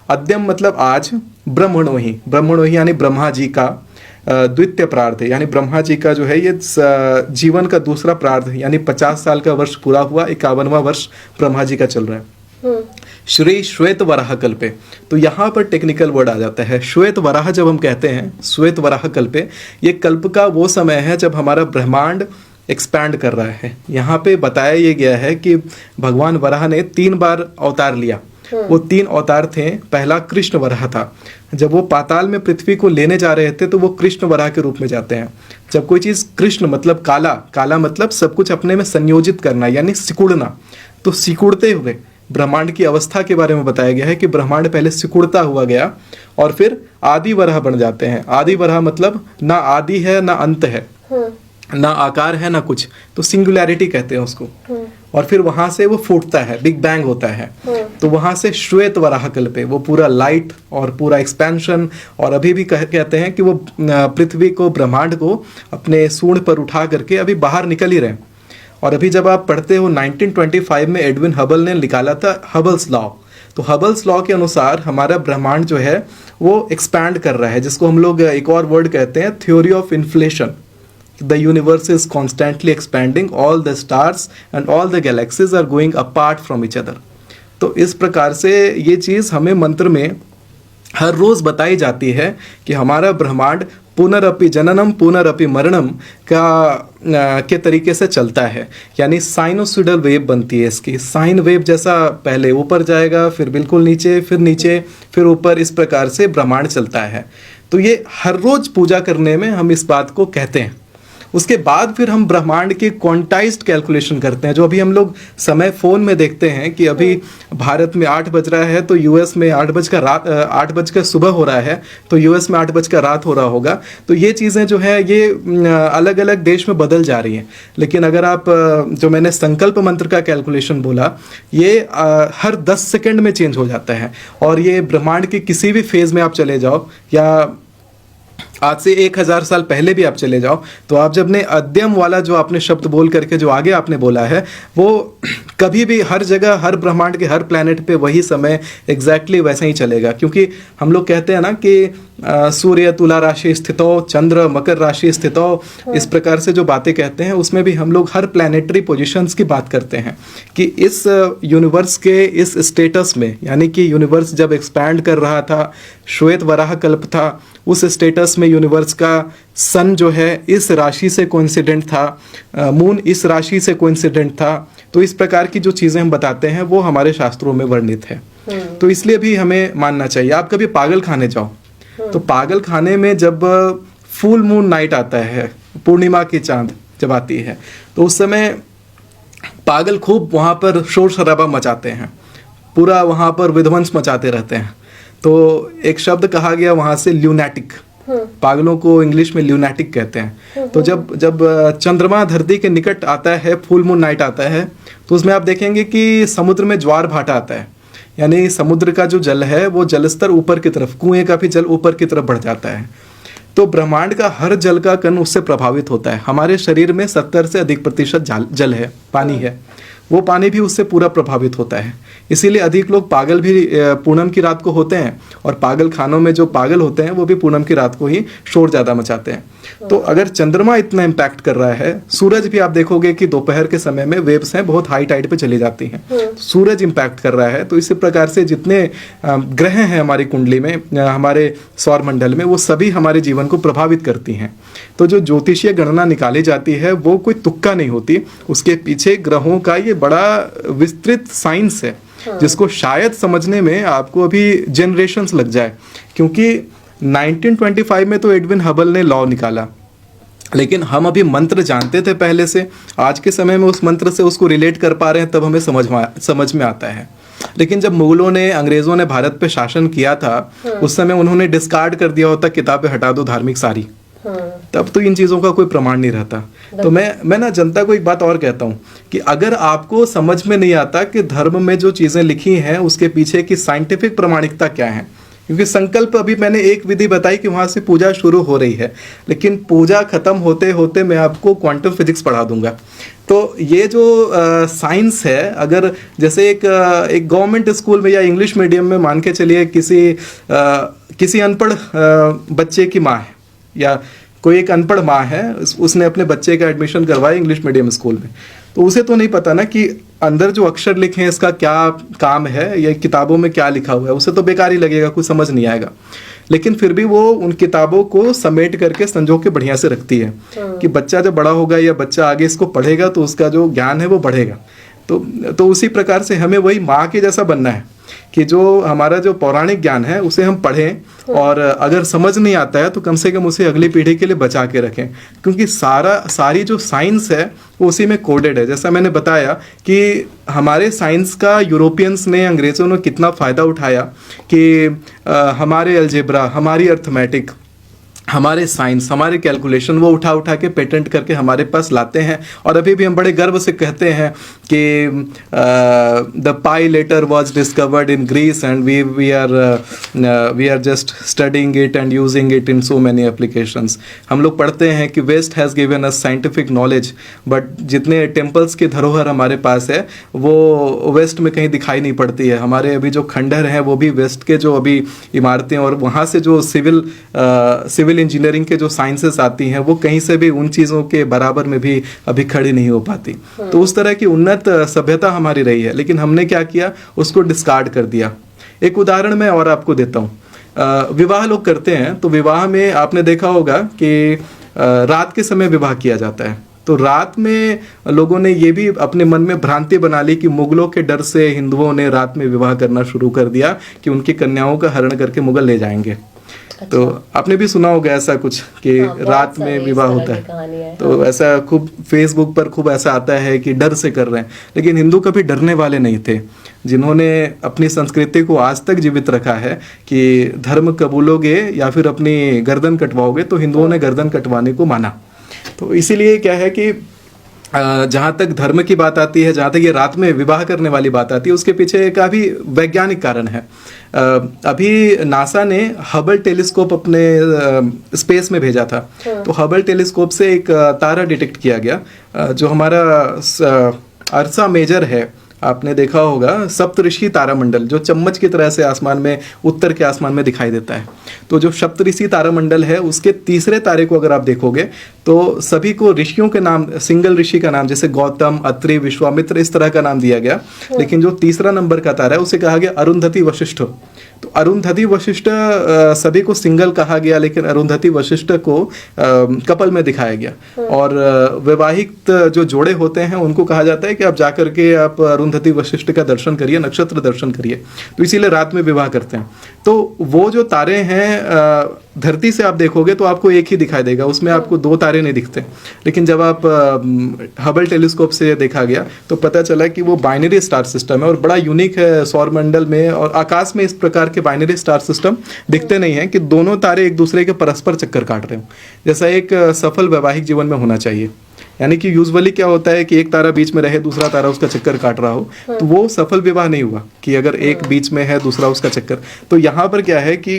अद्यम मतलब आज, ब्रह्मणो ही यानी ब्रह्मा जी का द्वितीय प्रार्थ है, यानी ब्रह्मा जी का जो है ये जीवन का दूसरा प्रार्थ, यानी 50 साल का वर्ष पूरा हुआ, 51वां वर्ष ब्रह्मा जी का चल रहा है। श्री श्वेत वराह कल्पे, तो यहाँ पर टेक्निकल वर्ड आ जाता है। श्वेत वराह जब हम कहते हैं, श्वेत वराह कल्पे, ये कल्प का वो समय है जब हमारा ब्रह्मांड एक्सपैंड कर रहा है। यहाँ पे बताया ये गया है कि भगवान वराह ने 3 बार अवतार लिया। वो 3 अवतार थे। पहला कृष्ण वराह था, जब वो पाताल में पृथ्वी को लेने जा रहे थे तो वो कृष्ण वराह के रूप में जाते हैं। जब कोई चीज़ कृष्ण मतलब काला, काला मतलब सब कुछ अपने में संयोजित करना यानी सिकुड़ना, तो सिकुड़ते हुए ब्रह्मांड की अवस्था के बारे में बताया गया है कि ब्रह्मांड पहले सिकुड़ता हुआ गया और फिर आदि वराह बन जाते हैं। आदि वराह मतलब ना आदि है ना अंत है, ना आकार है ना कुछ, तो सिंगुलैरिटी कहते हैं उसको। और फिर वहां से वो फूटता है, बिग बैंग होता है। तो वहां से श्वेत वराह कल्पे, वो पूरा लाइट और पूरा एक्सपेंशन, और अभी भी कहते हैं कि वो पृथ्वी को, ब्रह्मांड को अपने सूंड पर उठा करके अभी बाहर निकल ही रहे हैं। और अभी जब आप पढ़ते हो 1925 में एडविन हबल ने निकाला था हबल्स लॉ, तो हबल्स लॉ के अनुसार हमारा ब्रह्मांड जो है वो एक्सपैंड कर रहा है, जिसको हम लोग एक और वर्ड कहते हैं theory of inflation. The universe is constantly expanding, all the stars and all the galaxies are going apart from each other। तो इस प्रकार से ये चीज़ हमें मंत्र में हर रोज़ बताई जाती है कि हमारा ब्रह्मांड पुनरअपि जननम पुनरअपि मरणम के तरीके से चलता है, यानी साइनोसॉइडल वेव बनती है इसकी। साइन वेव जैसा पहले ऊपर जाएगा, फिर बिल्कुल नीचे, फिर नीचे, फिर ऊपर, इस प्रकार से ब्रह्मांड चलता है। तो ये हर रोज़ पूजा करने में हम इस बात को कहते हैं। उसके बाद फिर हम ब्रह्मांड के क्वांटाइज्ड कैलकुलेशन करते हैं, जो अभी हम लोग समय फ़ोन में देखते हैं कि अभी भारत में 8 बज रहा है तो यूएस में 8 बज कर सुबह हो रहा है, तो यूएस में 8 बज कर रात हो रहा होगा। तो ये चीज़ें जो है ये अलग अलग देश में बदल जा रही हैं। लेकिन अगर आप जो मैंने संकल्प मंत्र का कैलकुलेशन बोला, ये हर 10 सेकंड में चेंज हो जाता है। और ये ब्रह्मांड के किसी भी फेज में आप चले जाओ, या आज से 1000 साल पहले भी आप चले जाओ, तो आप जब ने अद्यम वाला जो आपने शब्द बोल करके जो आगे आपने बोला है, वो कभी भी हर जगह, हर ब्रह्मांड के हर प्लैनेट पे वही समय एग्जैक्टली वैसा ही चलेगा। क्योंकि हम लोग कहते हैं ना कि सूर्य तुला राशि स्थितो, चंद्र मकर राशि स्थितो, इस प्रकार से जो बातें कहते हैं उसमें भी हम लोग हर प्लैनेटरी पोजीशंस की बात करते हैं कि इस यूनिवर्स के इस स्टेटस में, यानी कि यूनिवर्स जब एक्सपैंड कर रहा था, श्वेत वराह कल्प था, उस स्टेटस में यूनिवर्स का सन जो है इस राशि से कोइंसिडेंट था, मून इस राशि से कोइंसिडेंट था। तो इस प्रकार की जो चीज़ें हम बताते हैं वो हमारे शास्त्रों में वर्णित है। तो इसलिए भी हमें मानना चाहिए। आप कभी पागल खाने जाओ, तो पागल खाने में जब फुल मून नाइट आता है, पूर्णिमा की चांद जब आती है, तो उस समय पागल खूब वहाँ पर शोर शराबा मचाते हैं, पूरा वहाँ पर विध्वंस मचाते रहते हैं। तो एक शब्द कहा गया वहाँ से ल्यूनैटिक, पागलों को इंग्लिश में ल्यूनैटिक कहते हैं। तो जब चंद्रमा धरती के निकट आता है, फुल मून नाइट आता है, तो उसमें आप देखेंगे कि समुद्र में ज्वार भाटा आता है, यानी समुद्र का जो जल है वो जलस्तर ऊपर की तरफ, कुएं का भी जल ऊपर की तरफ बढ़ जाता है। तो ब्रह्मांड का हर जल का कण उससे प्रभावित होता है। हमारे शरीर में 70 से अधिक प्रतिशत जल है, पानी है, वो पानी भी उससे पूरा प्रभावित होता है। इसीलिए अधिक लोग पागल भी पूनम की रात को होते हैं, और पागल खानों में जो पागल होते हैं वो भी पूनम की रात को ही शोर ज़्यादा मचाते हैं। तो अगर चंद्रमा इतना इम्पैक्ट कर रहा है, सूरज भी आप देखोगे कि दोपहर के समय में वेव्स हैं बहुत हाई टाइड पे चली जाती हैं, सूरज इम्पैक्ट कर रहा है। तो इसी प्रकार से जितने ग्रह हैं हमारी कुंडली में, हमारे सौर मंडल में, वो सभी हमारे जीवन को प्रभावित करती हैं। तो जो ज्योतिषीय गणना निकाली जाती है वो कोई तुक्का नहीं होती, उसके पीछे ग्रहों का ये बड़ा विस्तृत साइंस है, जिसको शायद समझने में आपको अभी जनरेशन्स लग जाए। क्योंकि 1925 में तो एडविन हबल ने लॉ निकाला, लेकिन हम अभी मंत्र जानते थे पहले से, आज के समय में उस मंत्र से उसको रिलेट कर पा रहे हैं, तब हमें समझ में आता है। लेकिन जब मुगलों ने, अंग्रेजों ने भारत पे शासन किया था, उस समय उन्होंने डिस्कार्ड कर दिया होता, किताबें हटा दो धार्मिक सारी, तब तो इन चीज़ों का कोई प्रमाण नहीं रहता। तो मैं ना जनता को एक बात और कहता हूँ कि अगर आपको समझ में नहीं आता कि धर्म में जो चीज़ें लिखी हैं उसके पीछे की साइंटिफिक प्रामाणिकता क्या है, क्योंकि संकल्प अभी मैंने एक विधि बताई कि वहाँ से पूजा शुरू हो रही है, लेकिन पूजा खत्म होते होते मैं आपको क्वांटम फिजिक्स पढ़ा दूंगा। तो ये जो साइंस है, अगर जैसे एक गवर्नमेंट स्कूल में या इंग्लिश मीडियम में मान के चलिए किसी अनपढ़ बच्चे की माँ है, या कोई एक अनपढ़ माँ है, उसने अपने बच्चे का एडमिशन करवाया इंग्लिश मीडियम स्कूल में, तो उसे तो नहीं पता ना कि अंदर जो अक्षर लिखे हैं इसका क्या काम है, या किताबों में क्या लिखा हुआ है, उसे तो बेकार ही लगेगा, कुछ समझ नहीं आएगा। लेकिन फिर भी वो उन किताबों को समेट करके संजो के बढ़िया से रखती है कि बच्चा जब बड़ा होगा या बच्चा आगे इसको पढ़ेगा तो उसका जो ज्ञान है वो बढ़ेगा। तो उसी प्रकार से हमें वही माँ के जैसा बनना है कि जो हमारा जो पौराणिक ज्ञान है उसे हम पढ़ें, और अगर समझ नहीं आता है तो कम से कम उसे अगली पीढ़ी के लिए बचा के रखें, क्योंकि सारी जो साइंस है वो उसी में कोडेड है। जैसा मैंने बताया कि हमारे साइंस का यूरोपियंस ने, अंग्रेज़ों ने कितना फ़ायदा उठाया कि हमारे अलजेब्रा, हमारी अर्थमेटिक, हमारे साइंस, हमारे कैलकुलेशन वो उठा के पेटेंट करके हमारे पास लाते हैं। और अभी भी हम बड़े गर्व से कहते हैं कि the pi letter was discovered in Greece and we are just studying it and using it in so many applications. हम लोग पढ़ते हैं कि west has given us scientific knowledge, but जितने टेम्पल्स की धरोहर हमारे पास है वो वेस्ट में कहीं दिखाई नहीं पड़ती है। हमारे अभी जो खंडहर हैं वो भी वेस्ट के जो अभी इमारतें, और वहाँ से जो सिविल इंजीनियरिंग के जो साइंसेस आती हैं वो कहीं से भी उन चीज़ों के बराबर में भी अभी खड़ी नहीं हो पाती। तो उस तरह की उन्नत सभ्यता हमारी रही है, लेकिन हमने क्या किया, उसको डिस्कार्ड कर दिया। एक उदाहरण मैं और आपको देता हूँ। विवाह लोग करते हैं, तो विवाह में आपने देखा होगा कि रात के समय विवाह किया जाता है। तो रात में लोगों ने ये भी अपने मन में भ्रांति बना ली कि मुगलों के डर से हिंदुओं ने रात में विवाह करना शुरू कर दिया कि उनकी कन्याओं का हरण करके मुगल ले जाएंगे। तो आपने भी सुना होगा ऐसा कुछ कि रात में विवाह होता है, तो ऐसा खूब फेसबुक पर खूब ऐसा आता है कि डर से कर रहे हैं, लेकिन हिंदू कभी डरने वाले नहीं थे। जिन्होंने अपनी संस्कृति को आज तक जीवित रखा है कि धर्म कबूलोगे या फिर अपनी गर्दन कटवाओगे, तो हिंदुओं ने गर्दन कटवाने को माना। तो इसीलिए क्या है कि जहाँ तक धर्म की बात आती है, जहाँ तक ये रात में विवाह करने वाली बात आती है, उसके पीछे काफ़ी वैज्ञानिक कारण है। अभी नासा ने हबल टेलीस्कोप अपने स्पेस में भेजा था, तो हबल टेलीस्कोप से एक तारा डिटेक्ट किया गया जो हमारा अर्सा मेजर है। आपने देखा होगा सप्तऋषि तारामंडल जो चम्मच की तरह से आसमान में, उत्तर के आसमान में दिखाई देता है। तो जो सप्तऋषि तारामंडल है उसके तीसरे तारे को अगर आप देखोगे तो सभी को ऋषियों के नाम, सिंगल ऋषि का नाम, जैसे गौतम, अत्रि, विश्वामित्र, इस तरह का नाम दिया गया। लेकिन जो तीसरा नंबर का तारा है उसे कहा गया अरुंधति वशिष्ठ। तो अरुंधति वशिष्ठ सभी को सिंगल कहा गया, लेकिन अरुंधति वशिष्ठ को कपल में दिखाया गया। और वैवाहिक जो जोड़े होते हैं उनको कहा जाता है कि आप जाकर के आप अरुंधति वशिष्ठ का दर्शन करिए, नक्षत्र दर्शन करिए। तो इसीलिए रात में विवाह करते हैं। तो वो जो तारे हैं धरती से आप देखोगे तो आपको एक ही दिखाई देगा, उसमें आपको दो तारे नहीं दिखते। लेकिन जब आप हबल टेलीस्कोप से देखा गया तो पता चला कि वो बाइनरी स्टार सिस्टम है और बड़ा यूनिक है सौर मंडल में। और आकाश में इस प्रकार के बाइनरी स्टार सिस्टम दिखते नहीं हैं कि दोनों तारे एक दूसरे के परस्पर चक्कर काट रहे हो, जैसा एक सफल वैवाहिक जीवन में होना चाहिए। यानी कि यूजुअली क्या होता है कि एक तारा बीच में रहे, दूसरा तारा उसका चक्कर काट रहा हो, तो वो सफल विवाह नहीं हुआ कि अगर एक बीच में है दूसरा उसका चक्कर। तो यहाँ पर क्या है कि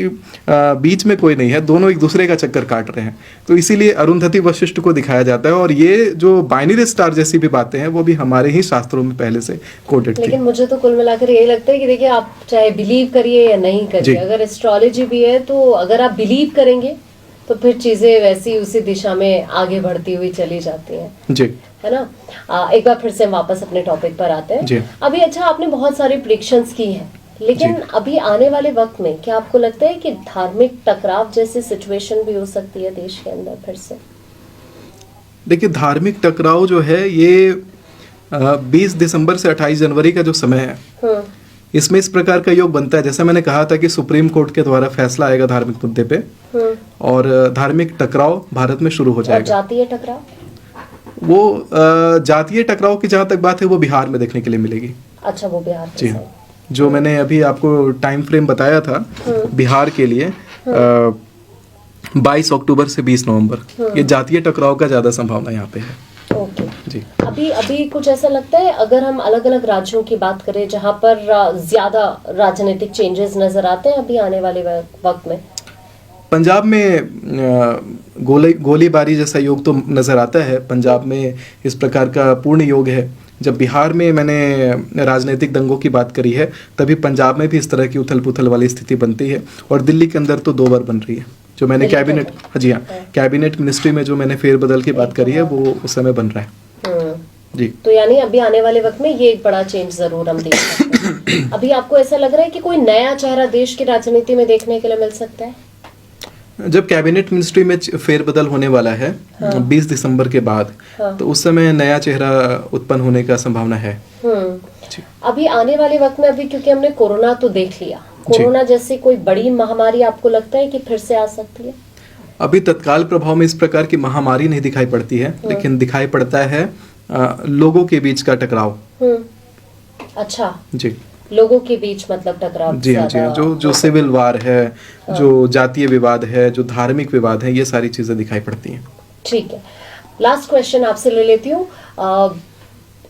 बीच में कोई नहीं है, दोनों एक दूसरे का चक्कर काट रहे हैं। तो इसीलिए अरुंधति वशिष्ठ को दिखाया जाता है। और ये जो बाइनरी स्टार जैसी भी बातें हैं वो भी हमारे ही शास्त्रों में पहले से कोटेड थी। लेकिन मुझे तो कुल मिलाकर यही लगता है कि देखिए, आप चाहे बिलीव करिए या नहीं करिए, अगर एस्ट्रोलॉजी भी है तो अगर आप बिलीव करेंगे तो फिर चीजें वैसी उसी दिशा में आगे बढ़ती हुई चली जाती हैं जी, है ना। एक बार फिर से वापस अपने टॉपिक पर आते हैं अभी। अच्छा, आपने बहुत सारी प्रेडिक्शंस की हैं, लेकिन अभी आने वाले वक्त में क्या आपको लगता है कि धार्मिक टकराव जैसी सिचुएशन भी हो सकती है देश के अंदर फिर से? देखिए, धार्मिक टकराव जो है ये 20 दिसंबर से 28 जनवरी का जो समय है इसमें इस प्रकार का योग बनता है। जैसा मैंने कहा था कि सुप्रीम कोर्ट के द्वारा फैसला आएगा धार्मिक मुद्दे पे और धार्मिक टकराव भारत में शुरू हो जाएगा। जातीय टकराव, वो जातीय टकराव की जहां तक बात है वो बिहार में देखने के लिए मिलेगी। अच्छा, वो बिहार जी हाँ, जो मैंने अभी आपको टाइम फ्रेम बताया था बिहार के लिए 22 अक्टूबर से 20 नवंबर, ये जातीय टकराव का ज्यादा संभावना यहाँ पे है। ओके जी। अभी कुछ ऐसा लगता है, अगर हम अलग अलग राज्यों की बात करें जहां पर ज्यादा राजनीतिक चेंजेस नजर आते हैं अभी आने वाले वक्त में? पंजाब में गोलीबारी जैसा योग तो नजर आता है। पंजाब में इस प्रकार का पूर्ण योग है। जब बिहार में मैंने राजनीतिक दंगों की बात करी है तभी पंजाब में भी इस तरह की उथल पुथल वाली स्थिति बनती है। और दिल्ली के अंदर तो 2 बार बन रही है। जो मैंने कैबिनेट, जी हाँ, कैबिनेट मिनिस्ट्री में जो मैंने फेरबदल की बात करी है वो उस समय बन रहा है जी। तो यानी अभी आने वाले वक्त में ये एक बड़ा चेंज जरूर हम देख सकते हैं। अभी आपको ऐसा लग रहा है कि कोई नया चेहरा देश की राजनीति में देखने के लिए मिल सकता है? जब कैबिनेट मिनिस्ट्री में फेरबदल होने वाला है 20 दिसंबर के बाद, तो उस समय नया चेहरा उत्पन्न होने का संभावना है। अभी आने वाले वक्त में, अभी क्योंकि हमने कोरोना तो देख लिया, कोरोना जैसी कोई बड़ी महामारी आपको लगता है कि फिर से आ सकती है? अभी तत्काल प्रभाव में इस प्रकार की महामारी नहीं दिखाई पड़ती है, लेकिन दिखाई पड़ता है लोगों के बीच का टकराव। अच्छा जी, लोगों के बीच मतलब टकराव? जी हाँ, जी हाँ, जो सिविल वार है, जो जातीय विवाद है, जो धार्मिक विवाद है, ये सारी चीजें दिखाई पड़ती हैं। ठीक है, लास्ट क्वेश्चन आपसे ले लेती हूँ।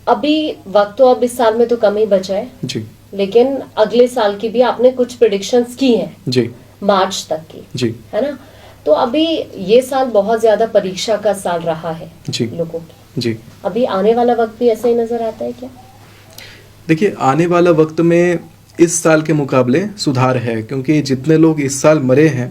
अभी वक्त तो अब इस साल में तो कम ही बचा है जी, लेकिन अगले साल की भी आपने कुछ प्रेडिक्शंस की हैं जी, मार्च तक की जी, है ना। तो अभी ये साल बहुत ज्यादा परीक्षा का साल रहा है जी लोगों की जी। अभी आने वाला वक्त भी ऐसा ही नजर आता है क्या? देखिए, आने वाला वक्त में इस साल के मुकाबले सुधार है, क्योंकि जितने लोग इस साल मरे हैं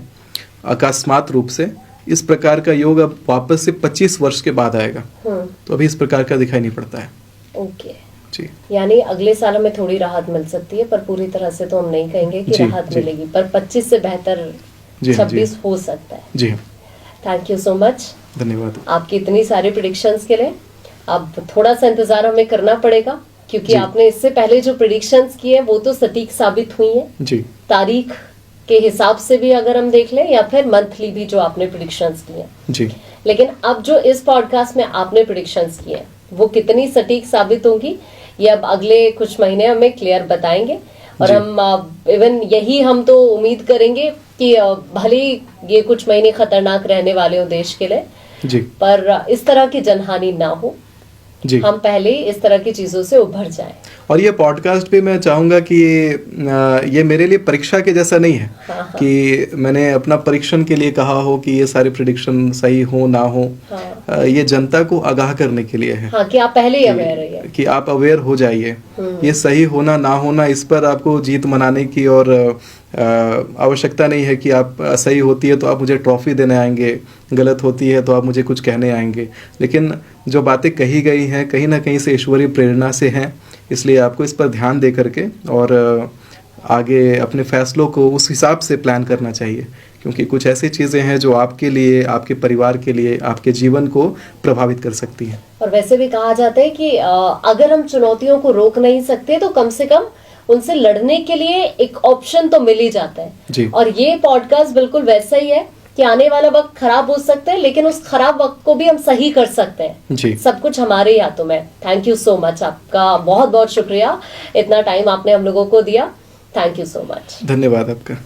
अकस्मात रूप से, इस प्रकार का योग अब वापस से 25 वर्ष के बाद आएगा। तो अभी इस प्रकार का दिखाई नहीं पड़ता है। ओके जी, यानी अगले साल में थोड़ी राहत मिल सकती है, पर पूरी तरह से तो हम नहीं कहेंगे कि राहत मिलेगी, पर 25 से बेहतर 26 हो सकता है जी। थैंक यू सो मच, धन्यवाद आपकी इतनी सारी प्रेडिक्शंस के लिए। अब थोड़ा सा इंतजार हमें करना पड़ेगा, क्योंकि आपने इससे पहले जो प्रेडिक्शंस की है वो तो सटीक साबित हुई है जी। तारीख के हिसाब से भी अगर हम देख लें, या फिर मंथली भी जो आपने प्रेडिक्शंस किए जी। लेकिन अब जो इस पॉडकास्ट में आपने प्रेडिक्शंस किए वो कितनी सटीक साबित होंगी ये अब अगले कुछ महीने हमें क्लियर बताएंगे। और हम इवन यही हम तो उम्मीद करेंगे कि भले ही ये कुछ महीने खतरनाक रहने वाले हो देश के लिए जी, पर इस तरह की जनहानि ना हो जी। हम पहले ही इस तरह की चीजों से उभर जाएं। और ये पॉडकास्ट पे मैं चाहूंगा कि ये मेरे लिए परीक्षा के जैसा नहीं है। हाँ। कि मैंने अपना परीक्षण के लिए कहा हो कि ये सारे प्रेडिक्शन सही हो ना हो। हाँ। ये जनता को आगाह करने के लिए है। हाँ, कि आप पहले ही अवेयर रहिए, कि आप अवेयर हो जाइए। ये सही होना ना होना इस पर आपको जीत मनाने की और आवश्यकता नहीं है कि आप सही होती है तो आप मुझे ट्रॉफी देने आएंगे, गलत होती है तो आप मुझे कुछ कहने आएंगे। लेकिन जो बातें कही गई हैं कहीं ना कहीं से ईश्वरीय प्रेरणा से हैं, इसलिए आपको इस पर ध्यान दे करके और आगे अपने फैसलों को उस हिसाब से प्लान करना चाहिए, क्योंकि कुछ ऐसी चीज़ें हैं जो आपके लिए, आपके परिवार के लिए, आपके जीवन को प्रभावित कर सकती हैं। और वैसे भी कहा जाता है कि अगर हम चुनौतियों को रोक नहीं सकते तो कम से कम उनसे लड़ने के लिए एक ऑप्शन तो मिल ही जाता है जी। और ये पॉडकास्ट बिल्कुल वैसा ही है कि आने वाला वक्त खराब हो सकता है लेकिन उस खराब वक्त को भी हम सही कर सकते हैं जी। सब कुछ हमारे ही हाथों में। थैंक यू सो मच, आपका बहुत बहुत शुक्रिया, इतना टाइम आपने हम लोगों को दिया। Thank you so much. धन्यवाद आपका।